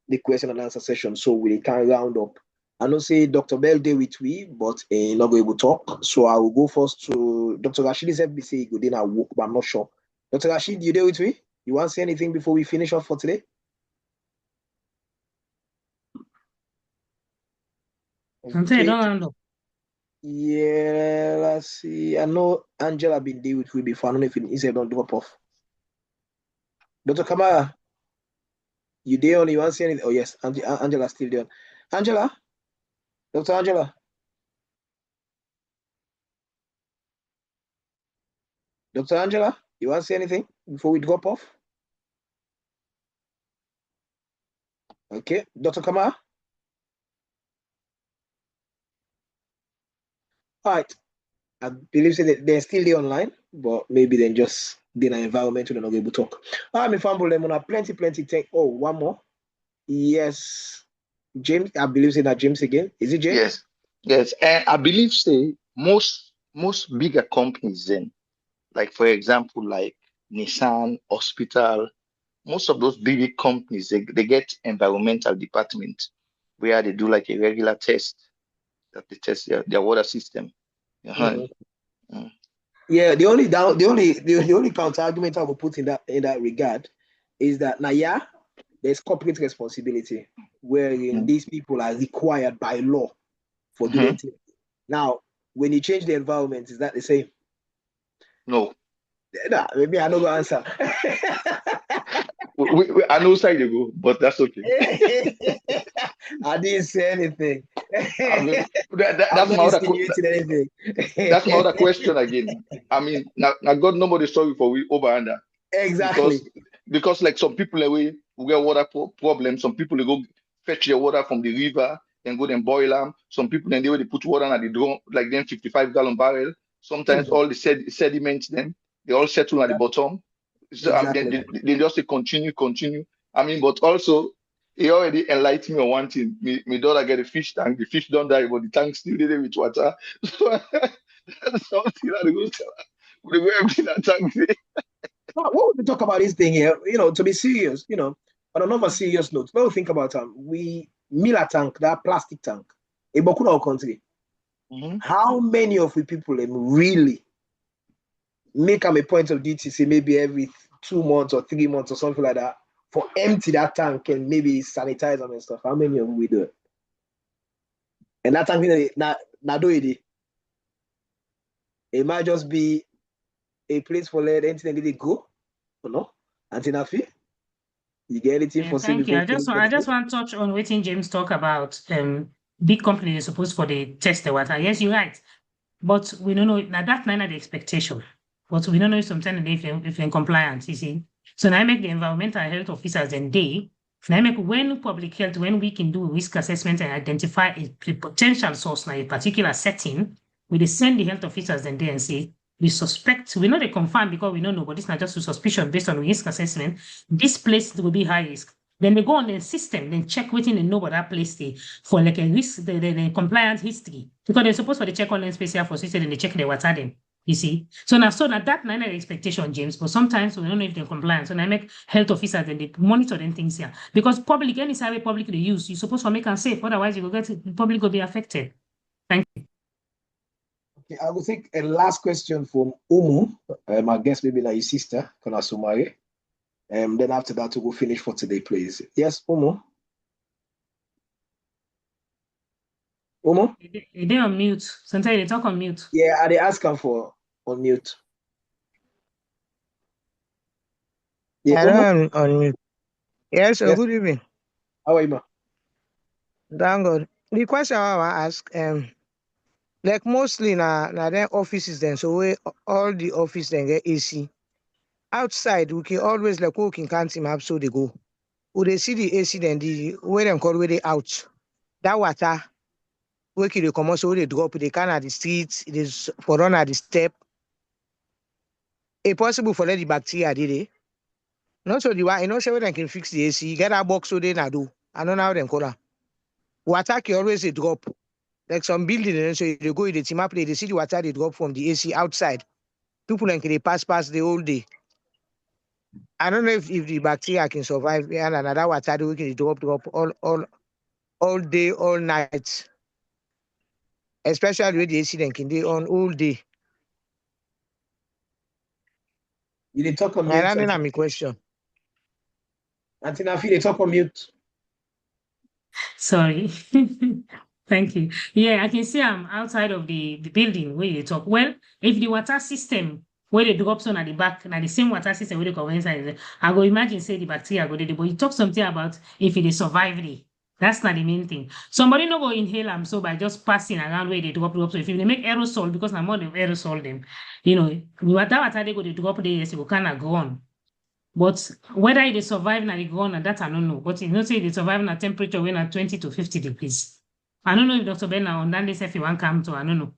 the question and answer session. So we can round up. I don't say Dr. Bell day with we, but not going to talk. So I will go first to Dr. Rashid. Is FBC good in our work, but I'm not sure. Dr. Rashid, you there with me? You want to say anything before we finish off for today? Okay. Don't yeah, let's see. I know Angela been there with me before. I don't know if he said don't drop off. Dr. Kamara, you there on? You want to say anything? Oh yes, Angela still there. Angela, Dr. Angela. Dr. Angela, you want to say anything before we drop off? Okay, Dr. Kamara. All right. I believe that they're still there online, but maybe then just in an environment where they're not able to talk. I'm fumble them on plenty thank. Oh, one more. Yes. James, I believe that James again. Is it James? Yes. And I believe most bigger companies then, like for example, like Nissan, Hospital, most of those big companies, they get environmental department where they do like a regular test that they test their water system. Yeah, the only counter argument I will put in that regard is that now there's corporate responsibility wherein these people are required by law for doing things. Now, when you change the environment, is that the same? No. Nah, maybe I don't go answer. I know side you go, but that's okay. I didn't say anything. I mean, that's my other question again. I mean, now God nobody sorry for we over under. Exactly. Because like some people away who get water problems, some people they go fetch their water from the river and go then boil them. Some people then they put water at the drum, like then 55-gallon barrel. Sometimes all the sediments, they all settle at the bottom. So Exactly. they just say continue. I mean, but also, he already enlightened me on one thing. My daughter get a fish tank. The fish don't die, but the tank still did it with water. So that's something that we go empty that tank. What would we talk about this thing here? To be serious, on another serious note, when we think about we Miller tank, that plastic tank, in our country. How many of we people really make them a point of duty, say maybe every 2 months or 3 months or something like that, for empty that tank and maybe sanitize them and stuff? How many of we do it? And that tank, not do it. It might just be a place for let anything they go, no? Antinafi, you get anything for thank you. I just want to touch on what James talk about. Big company is supposed for the test the water. Yes, you're right. But we don't know now that's not the expectation. But we don't know sometimes if in compliance, you see. So now I make the environmental health officers and now I make when public health, when we can do risk assessment and identify a potential source in a particular setting, we send the health officers and and say, we suspect, we know they confirm because we don't know, but it's not just a suspicion based on risk assessment. This place will be high risk. Then they go on the system, then check within and know what that place is for like a risk, the compliance history. Because they're supposed to check on the special for system and they check the water then. You see? So now that not an expectation, James, but sometimes we don't know if they're compliant. So now I make health officers and they monitor them things here. Because public, any survey public they use, you're supposed to make them safe, otherwise you will get the public will be affected. Thank you. Okay, I will take a last question from Umu. I guess maybe like your sister, Kona Sumaray. Then after that, we'll finish for today, please. Yes, Umu. Umu? They're on mute. Sometimes they talk on mute. Yeah, they ask them for on mute. Yeah, I'm on mute. Yes, Yes. Good evening. How are you, ma? Thank God. The question I want to ask, like mostly now then offices then, so we all the office then get AC. Outside, we can always like walking can't map so they go. Would they see the AC then the where them call where they out? That water, where can they come out so they drop they can at the streets, it is for run at the step. It's possible for let the bacteria did it. Not so the one, you know, so they can fix the AC, get a box so they na do. I don't know how them call her. Water can always a drop. Like some building, so they go in the team up, they see the water they drop from the AC outside. People like they pass the whole day. I don't know if the bacteria can survive and another water they can drop all day, all night. Especially with the AC then can they on all day. You didn't talk on mute. I don't know my question. Antinafi, they talk on mute. Sorry. Thank you. Yeah, I can see I'm outside of the building where you talk. Well, if the water system where they drop on at the back, now the same water system where they come inside, I go imagine say the bacteria go there, but you talk something about if it is survive there. That's not the main thing. Somebody no go inhale them so by just passing around where they drop. So if they make aerosol, because now more than aerosol them, water they go they drop there, yes, you kind of go on. But whether they survive na the ground, that I don't know. But say they survive na temperature when at 20 to 50 degrees. I don't know if Dr. Bella on that day if you want come to, I don't know.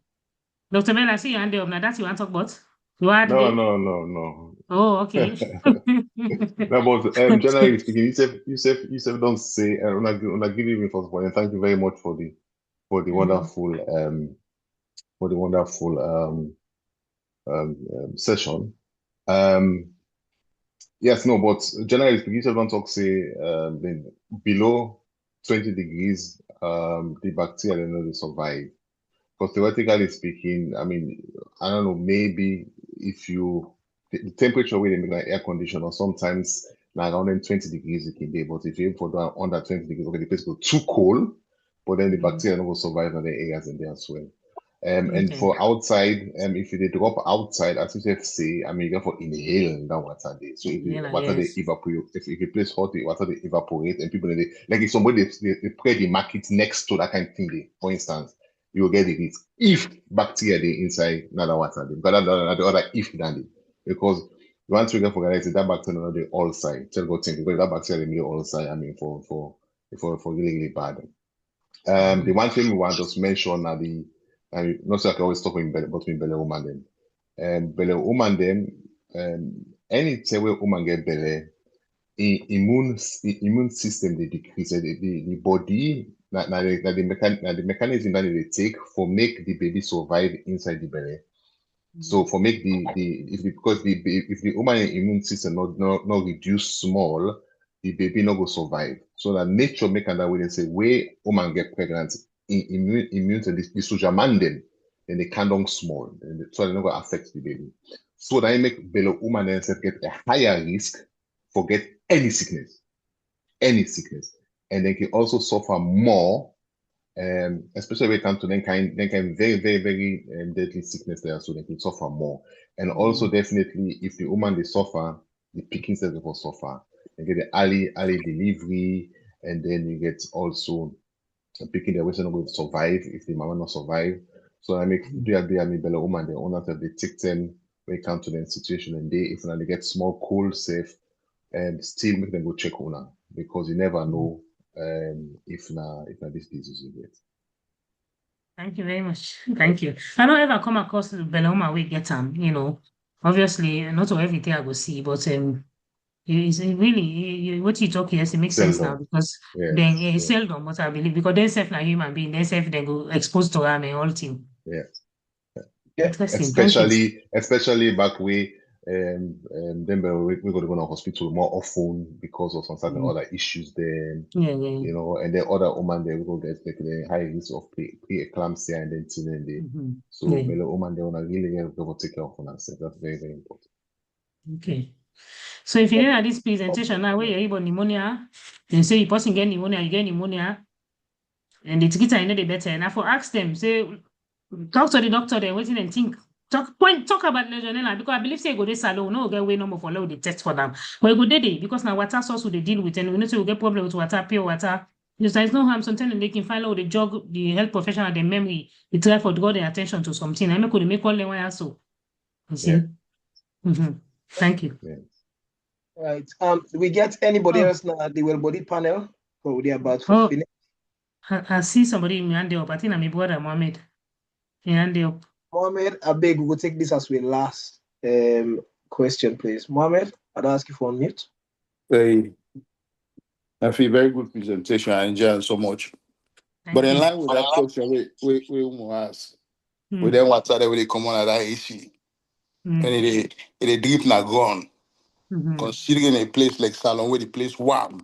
Dr. Bella, I see your hand up now. That's you want to talk about? No. Oh, okay. No, but generally speaking, you said don't say when I give you first point, and thank you very much for the wonderful session. Yes, no, but generally speaking, you don't talk say below 20 degrees, the bacteria they know they survive. Because theoretically speaking, I mean, I don't know, maybe if the temperature where they make like air conditioner, sometimes like around 20 degrees it can be, but if you aim for under 20 degrees, okay, the place go too cold, but then the bacteria will survive in the areas in there as well. And for outside, if they drop outside, as you say, I mean, you go for inhale that water there. So if the water they evaporate, if you place hot, the water they evaporate, and people like if somebody they spray the market next to that kind of thing, there, for instance, you will get the risk if bacteria they inside another water. Because that's the other if than because one trigger for guys that bacteria they all side. Tell go think because that bacteria they all side. I mean for really bad. The one thing we want to mention now and not so I can always talk between Bẹ̀lẹ̀ woman them. Bẹ̀lẹ̀ woman them, any time where woman get Bẹ̀lẹ̀, immune system they decrease. The body, the mechanism that they take for make the baby survive inside the belly. So for make because if the woman immune system not reduce small, the baby not go survive. So that nature make that way they say where woman get pregnant, immune to the soldier man them, then they can down small, so they not gonna affect the baby. So that make Bẹ̀lẹ̀ woman then get a higher risk for get any sickness, and they can also suffer more, especially when it comes to then kind very, very, very deadly sickness there, so they can suffer more. And also definitely if the woman they suffer, the pickings that they will suffer. They get the early delivery, and then you get also picking the way not going to survive if the mama not survive. So I make Bẹ̀lẹ̀ woman, the owners that they take them when it comes to the situation, and if they get small cold safe, and still make them go check owner, because you never know if this disease you get. Thank you very much. Thank you. I don't ever come across the Bẹ̀lẹ̀ woman we get obviously not everything I go see, but it's really what you talk here, it makes sense now, because then it's seldom what I believe, because then self na human being, then self they go exposed to them and all thing. Especially back way. Then we're going to go to hospital more often because of some certain other issues there. And the other woman there will get like the high risk of pre-eclampsia and then so Bẹ̀lẹ̀ woman they want to really take care of us. That's very, very important. Okay. So if you know this presentation now where you're about pneumonia, then say you person get pneumonia, you get pneumonia, and the ticket I know the better. And I for ask them, say talk to the doctor, then waiting and think. Talk about Legionnaires, because I believe say go this salon, no get way number for low the test for them. But you go there because now water source will they deal with, and we know say we get problem with water, pure water. Because there is no harm. Sometimes they can follow the jog, the health professional, the memory, they try for draw their attention to something. I could make all the way also. You see? Thank you. Right. We get anybody else now the Bɔdi panel, or we are about to finish? I see somebody in my hand up. I think I'm my brother Mohammed. Hand up. Mohammed, I beg we will take this as our last question, please. Mohammed, I'd ask you for unmute. Hey, I feel very good presentation. I enjoy it so much. But in line with that question, we ask. We then what's that we come on at that issue. And it deep na gone. Considering a place like Salon where the place warm.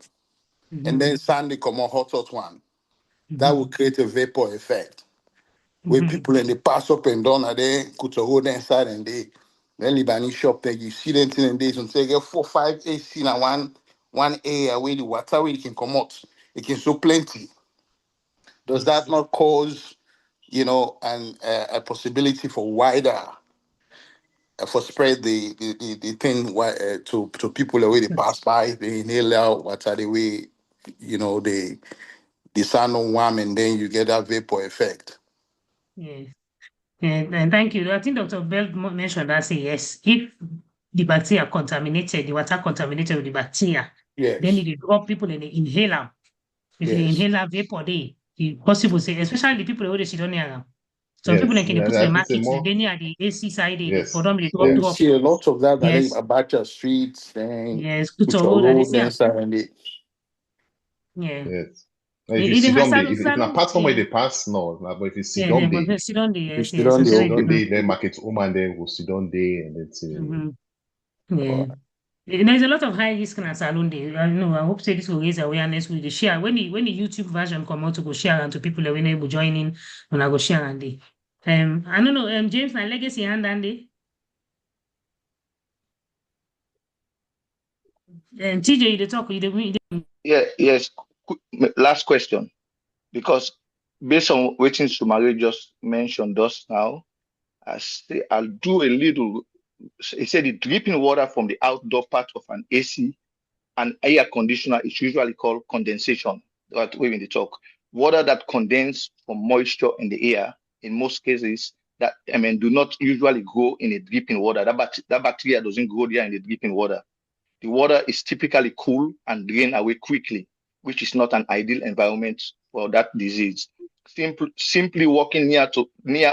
And then Sunday come on hot one. That will create a vapor effect. Where people in the pass up and down and they could hold inside and they then Lebanese shop there, you see them in days and say get 4, 5 AC in one area where the water where it can come out. It can so plenty. Does that not cause a possibility for wider for spread the thing to people the way they pass by, they inhale out water the way the sun on warm and then you get that vapor effect. Yes. And thank you. I think Dr. Bell mentioned that, say yes, if the bacteria contaminated, the water contaminated with the bacteria, then it drop people in the inhaler. If you inhale that vapor, it's possible, say, especially the people who sit on here. Some people can put the market then near the AC side, for them, they drop. See a lot of that, I think, about your streets, then put your road inside and they. Yes. If you sit on if not pass somewhere they pass, no. But if you sit on then market woman then will sit on there and then say. There's a lot of high risk in a salon day. I hope say this will raise awareness with the share. When the YouTube version come out to go share and to people that when able join in when I go share and day. I don't know, James, my legacy hand Andy. TJ, you talk. Yes. Last question, because based on what Sumaray just mentioned just now, I'll do a little. He said the dripping water from the outdoor part of an AC and air conditioner is usually called condensation. That way when they talk, water that condenses from moisture in the air, in most cases, that do not usually grow in a dripping water. That bacteria doesn't grow there in the dripping water. The water is typically cool and drain away quickly, which is not an ideal environment for that disease. simply walking near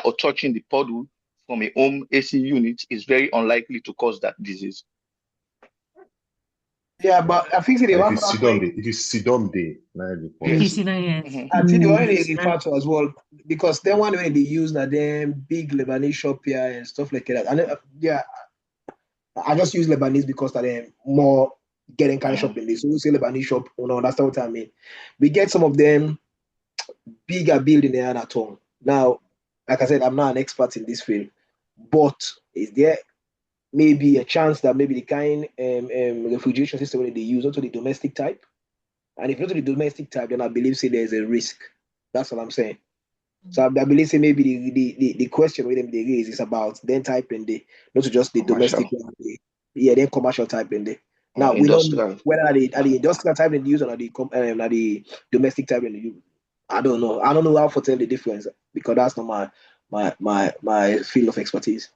or touching the puddle from a home AC unit is very unlikely to cause that disease. Yeah, but I think if you sit on day, I think the one they refer to as well, because then one way they use that them big Lebanese shop here and stuff like that. And yeah, I just use Lebanese because they're more getting kind of shop in this. So we say Lebanese shop, you know, that's what I mean. We get some of them bigger building there at home. Now, like I said, I'm not an expert in this field, but is there maybe a chance that maybe the kind refrigeration system that they use, not to the domestic type? And if not to the domestic type, then I believe say there's a risk. That's what I'm saying. So I believe say maybe the question with them they raise is about then type in the not to just the commercial. domestic then commercial type in the. Now we don't know whether are the industrial type in the use or the domestic type in the use. I don't know. I don't know how to tell the difference because that's not my field of expertise.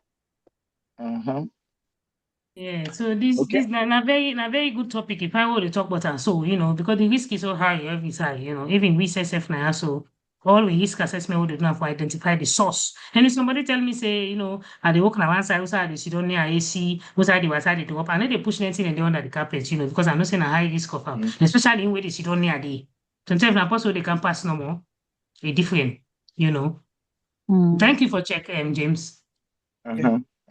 Yeah, so this a very good topic. If I were to talk about it, so you know, because the risk is so high every side, you know, even we SF now, so all the risk assessment would have to identify the source. And if somebody tell me, say, you know, are they walking around side, they sit on near AC, what's the side they drop, and then they push anything and they under the carpet, you know, because I'm not saying a high risk of especially in where they sit on near the sometimes now possible they can pass no more. A different, you know. Thank you for checking, James.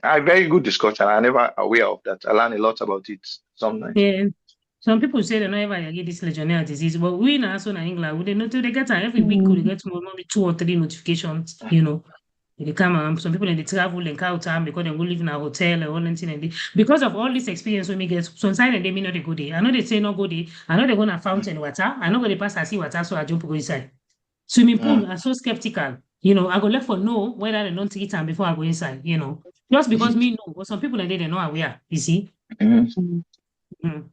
A very good discussion. I never aware of that. I learned a lot about it sometimes. Yeah. Some people say they never get this Legionnaires disease, but we now in England, we know they get every week we get maybe 2 or 3 notifications, you know. They come some people they travel and out time because they go live in a hotel or anything and they, because of all this experience when we get sometimes they may not go there. I know they say no go there. I know they're gonna fountain water. I know they pass I see water, so I jump go inside. Swimming pool are so skeptical. You know, I go left for know whether they don't treat them before I go inside, you know. Just because me know, but some people like they're not aware, you see.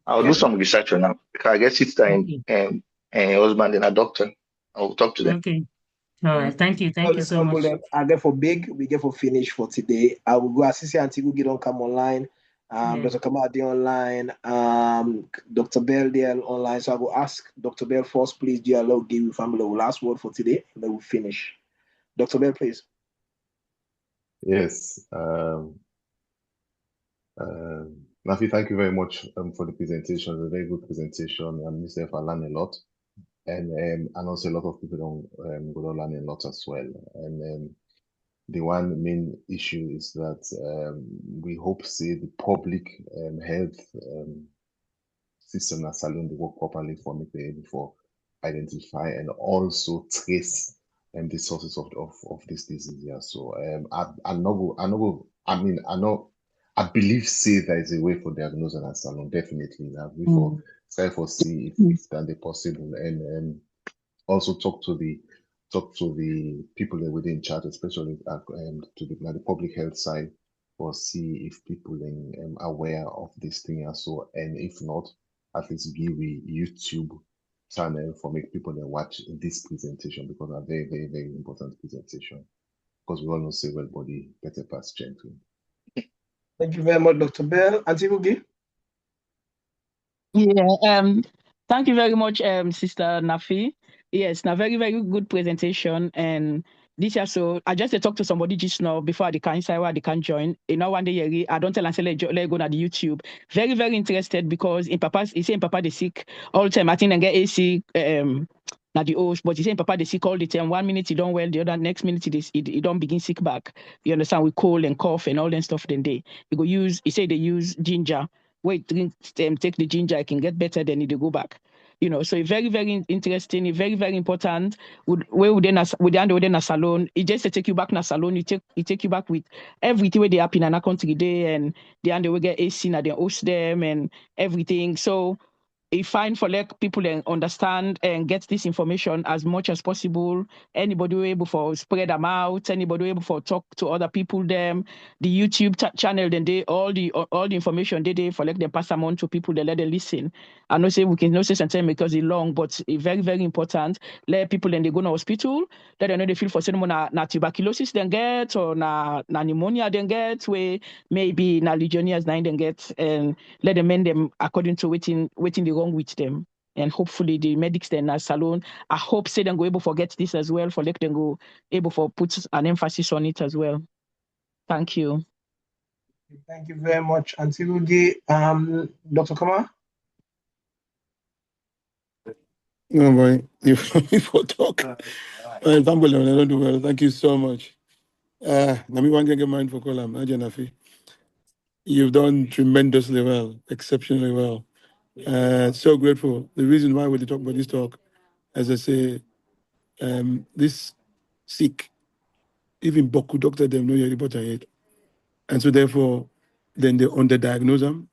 I'll do some research on that because I get sister and husband and a doctor. I'll talk to them. Okay. All right. Thank you so much. I get for big, we get for finish for today. I will go assist until we don't come online. Dr. Kamadi online, Dr. Bell there online. So I will ask Dr. Bell first, please, dear Lord, give you family the last word for today, and then we'll finish. Dr. Bell, please. Yes. Nafi, thank you very much for the presentation. It's a very good presentation. And myself, I learned a lot. And also a lot of people don't learn a lot as well. And the one main issue is that we hope see the public health system and salon they work properly for me before identify and also trace the sources of this disease. Yeah. So I believe say there is a way for diagnosing and salon definitely now before try for see if that is possible and also talk to the people that within charge, especially to the public health side, or see if people are aware of this thing and so, and if not, at least give a YouTube channel for make people that watch this presentation because a very, very, very important presentation. Because we all know say well Bɔdi better pass Gentry. Thank you very much, Dr. Bell. Auntie Ugi? Yeah, thank you very much, Sister Nafi. Yes, a very, very good presentation. And this year, so I just talked to somebody just now before they can inside where they can join. You know, one day I don't tell and say let go to the YouTube. Very, very interested because in Papa, he say in Papa they sick all the time. I think they get AC not the host, but he say in Papa they sick all the time. 1 minute he don't well, the other next minute he don't begin sick back. You understand? With cold and cough and all that stuff. Then he say they use ginger. Wait, drink, take the ginger, I can get better, then they go back. You know, so very, very interesting, very, very important. Where within a salon, it just to take you back in a salon, it take you back with everything where they happen in a country day and they will get AC and they host them and everything. So it's fine for like people and understand and get this information as much as possible. Anybody who able for spread them out, anybody who able for talk to other people them, the YouTube channel, then they all the information they for like they pass them on to people, they let them listen. I know say we can no say sometimes because it's long, but it's very, very important. Let people then they go to hospital, let them know they feel for someone na tuberculosis then get or na pneumonia then get, where maybe na Legionnaires then get and let them mend them according to waiting the wrong with them. and hopefully the medics then at Salone, I hope say them go able to get this as well, for let them go able to put an emphasis on it as well. Thank you. Thank you very much, Auntie Rugi. Dr. Kamar? No, boy, if we talk. I don't do well. Thank you so much. Let me one get mind for Kolam, Ajanafi. You've done tremendously well, exceptionally well. So grateful. The reason why we talk about this talk, as I say, this sick, even Boku doctor them know your report ahead. And so therefore, then they underdiagnose them.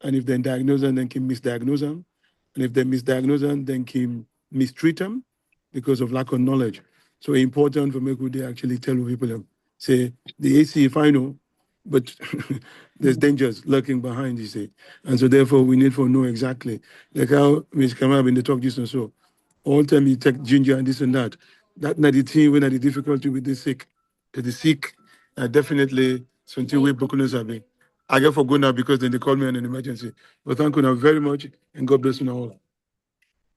And if they diagnose them, then can misdiagnose them. And if they misdiagnose them, then can mistreat them because of lack of knowledge. So it's important for me to actually tell people, say, the AC final, but there's dangers lurking behind, you say. And so therefore, we need to know exactly. Like how Ms. Kamab in the talk just and so. All the time you take ginger and this and that. That's not the thing when the difficulty with the sick. The sick are definitely something we broken us have. I get for go now because then they call me on an emergency. But thank you now very much and God bless you now all.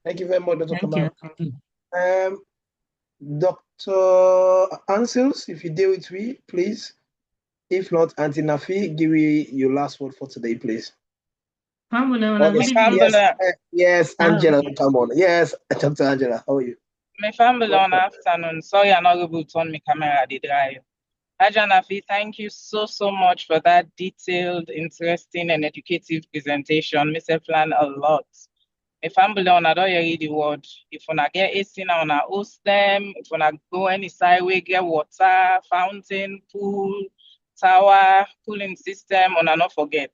Thank you very much, Dr. Kamar. Thank you. Dr. Ansels, if you deal with me, please. If not, Auntie Nafi, give me your last word for today, please. Yes, Angela, come on. Yes, Dr. Angela, how are you? My family on afternoon. Sorry, I'm not able to turn my camera. The drive. Nafi, thank you so much for that detailed, interesting, and educative presentation. Me say plan a lot. My family on I don't hear the word. If we not get AC now, on host them. If we not go any side, we get water, fountain, pool, tower, cooling system. On not forget.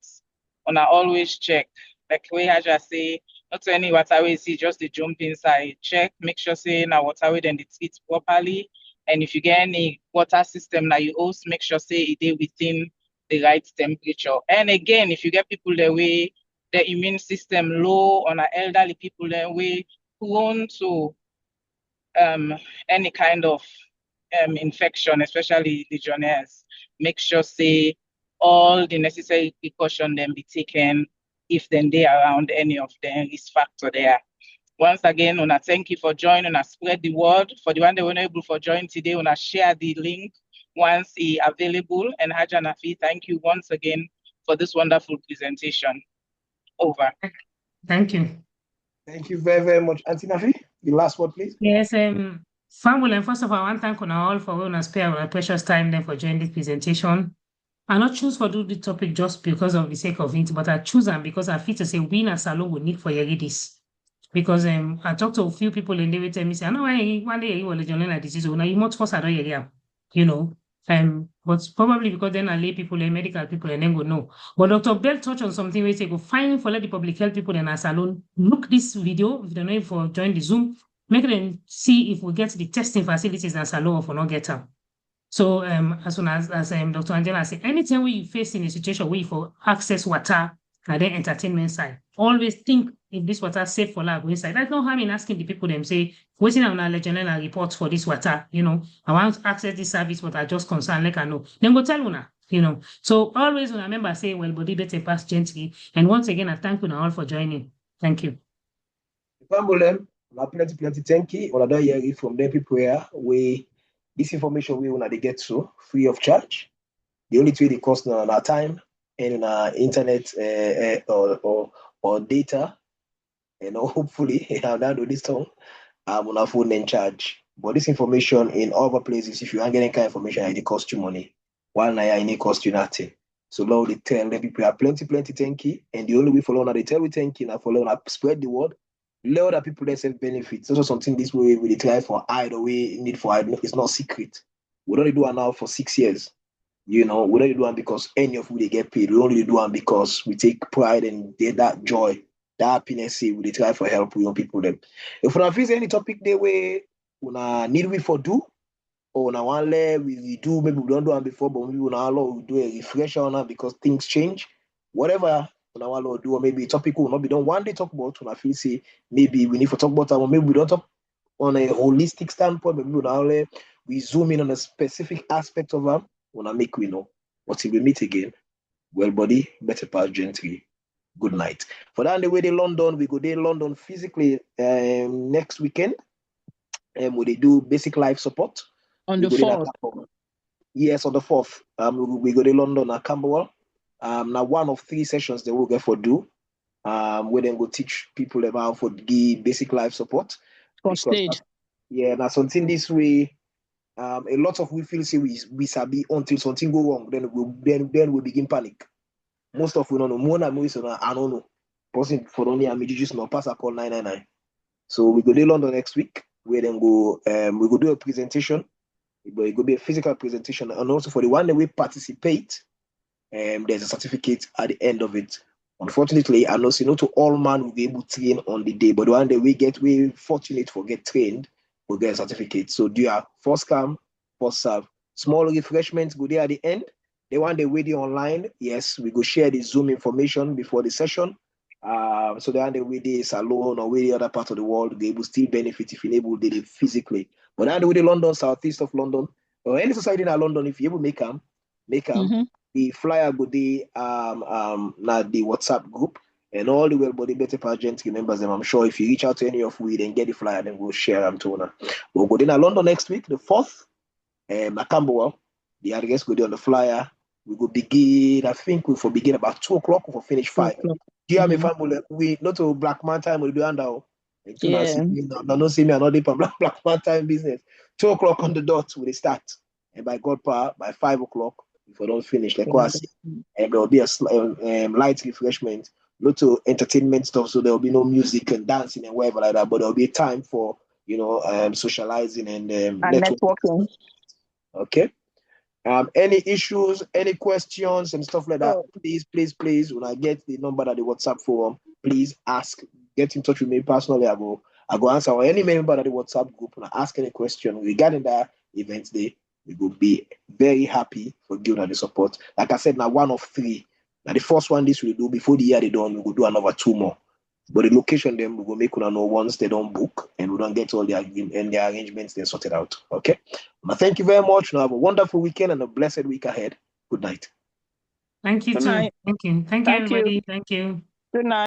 On always check. Like we had just say, not any water we see, just the jump inside. Check, make sure say now water then they treat properly. And if you get any water system that you host, make sure say it is within the right temperature. And again, if you get people that way, the immune system low, on our elderly people that way prone to any kind of infection, especially Legionnaires, make sure say all the necessary precautions then be taken if then they are around any of the risk factor there. Once again, Una, thank you for joining. Una, spread the word. For the one that were not able to join today, Una, share the link once it's available. And Haja Nafi, thank you once again for this wonderful presentation. Over. Thank you. Thank you very, very much. Auntie Nafi, the last word, please. Yes, family, first of all, I want to thank you all for when I spare our precious time then for joining this presentation. I not choose for do the topic just because of the sake of it, but I choose them because I feel to say we as Salon will need for this. Because I talked to a few people and they would tell me, say, I know one day you will Legionnaires Disease, now you must force I don't you know. But probably because then I lay people and medical people and then go no. But Dr. Bell touched on something where say go find for let the public health people in our salon look this video if they know if for join the Zoom, make them see if we get the testing facilities in our salon or for not get them. So as soon as Dr. Angela said, anytime we face in a situation where you for access water and then entertainment side, always think if this water safe for lab inside. That's not harm in asking the people them say, waiting on our Legionnaires report for this water, you know, I want to access this service, but I just concerned like I know. Then go tell Una, you know. So always when I remember say, well, Bɔdi Bεtεh pass Gentri. And once again, I thank you all for joining. Thank you. Plenty thank you. When I don't hear it from them people here, this information we want to get to free of charge. The only way they cost on our time and on our internet or data, and hopefully I'll now do this time. I'm on a phone in charge. But this information in other places, if you aren't getting kind of information, it costs you money. While now it costs you nothing. So Lord, they tell them people have plenty thank you. And the only way for now they tell we thank you now for now spread the word. Let other people that self benefits. Also something this way we try for either way need for either. It's not secret. We don't do it now for 6 years. You know, we don't do it because any of we get paid. We only do it because we take pride and that joy, that happiness. We try for help. We want people them. If we have any topic they way we need we for do or na one we do maybe we don't do it before, but maybe we do a refresher on that because things change. Whatever. Do or maybe a topic will not be done one day talk about when I feel say maybe we need to talk about that or maybe we don't talk on a holistic standpoint, maybe we zoom in on a specific aspect of them when I make we know. Until we meet again, well, Bɔdi Bεtεh pass Gentri. Good night. For that, the way they London, we go there London physically next weekend. And we do basic life support. On the 4th. Yes, on the 4th. We go to London at Camberwell. Now one of 3 sessions they will get for do. We then go teach people about for give basic life support. For stage. Now something this way. A lot of we feel say we sabi until something go wrong, then we begin panic. Most of we don't know. More than most I don't know. Person for only a just no pass a call 999. So we go to London next week. We then go we go do a presentation. It will be a physical presentation, and also for the one that we participate, there's a certificate at the end of it. Unfortunately, I know not to all man will be able to train on the day, but the one that we fortunate for get trained, we'll get a certificate. So do your first come, first serve. Small refreshments go there at the end. The one they wait online, yes, we go share the Zoom information before the session. So the one they wait is alone or the other part of the world, they will still benefit if you're able to do it physically. But now the way the London, southeast of London, or any society in London, if you able make them, the flyer go the now the WhatsApp group and all the WBBPG Gentri members them. I'm sure if you reach out to any of we, then get the flyer, then we'll share them to them. We'll go to London next week, the 4th, at Camberwell. The address go there on the flyer. We go begin. I think we for begin about 2 o'clock. We for finish 5. Do you have a family? We not to black man time. We do under. Yeah. No see me. I'm not deep on black man time business. 2 o'clock on the dot. We start, and by God power, by 5 o'clock, if we don't finish, like what I see, and there will be a light refreshment, lot of entertainment stuff. So there will be no music and dancing and whatever like that. But there will be a time for socializing and networking. Okay. Any issues, any questions and stuff like that, please, when I get the number at the WhatsApp forum, please ask, get in touch with me personally. I go answer, or any member of the WhatsApp group and ask any question regarding that event day. We will be very happy for giving the support. Like I said, now one of 3. Now the first one this will do before the year they done, we will do another 2 more. But the location them we will make una know once they don't book and we don't get all the arrangements they sorted out. Okay. Now, thank you very much. Now have a wonderful weekend and a blessed week ahead. Good night. Thank you too. Thank you. Thank you, everybody. Thank you. Good night.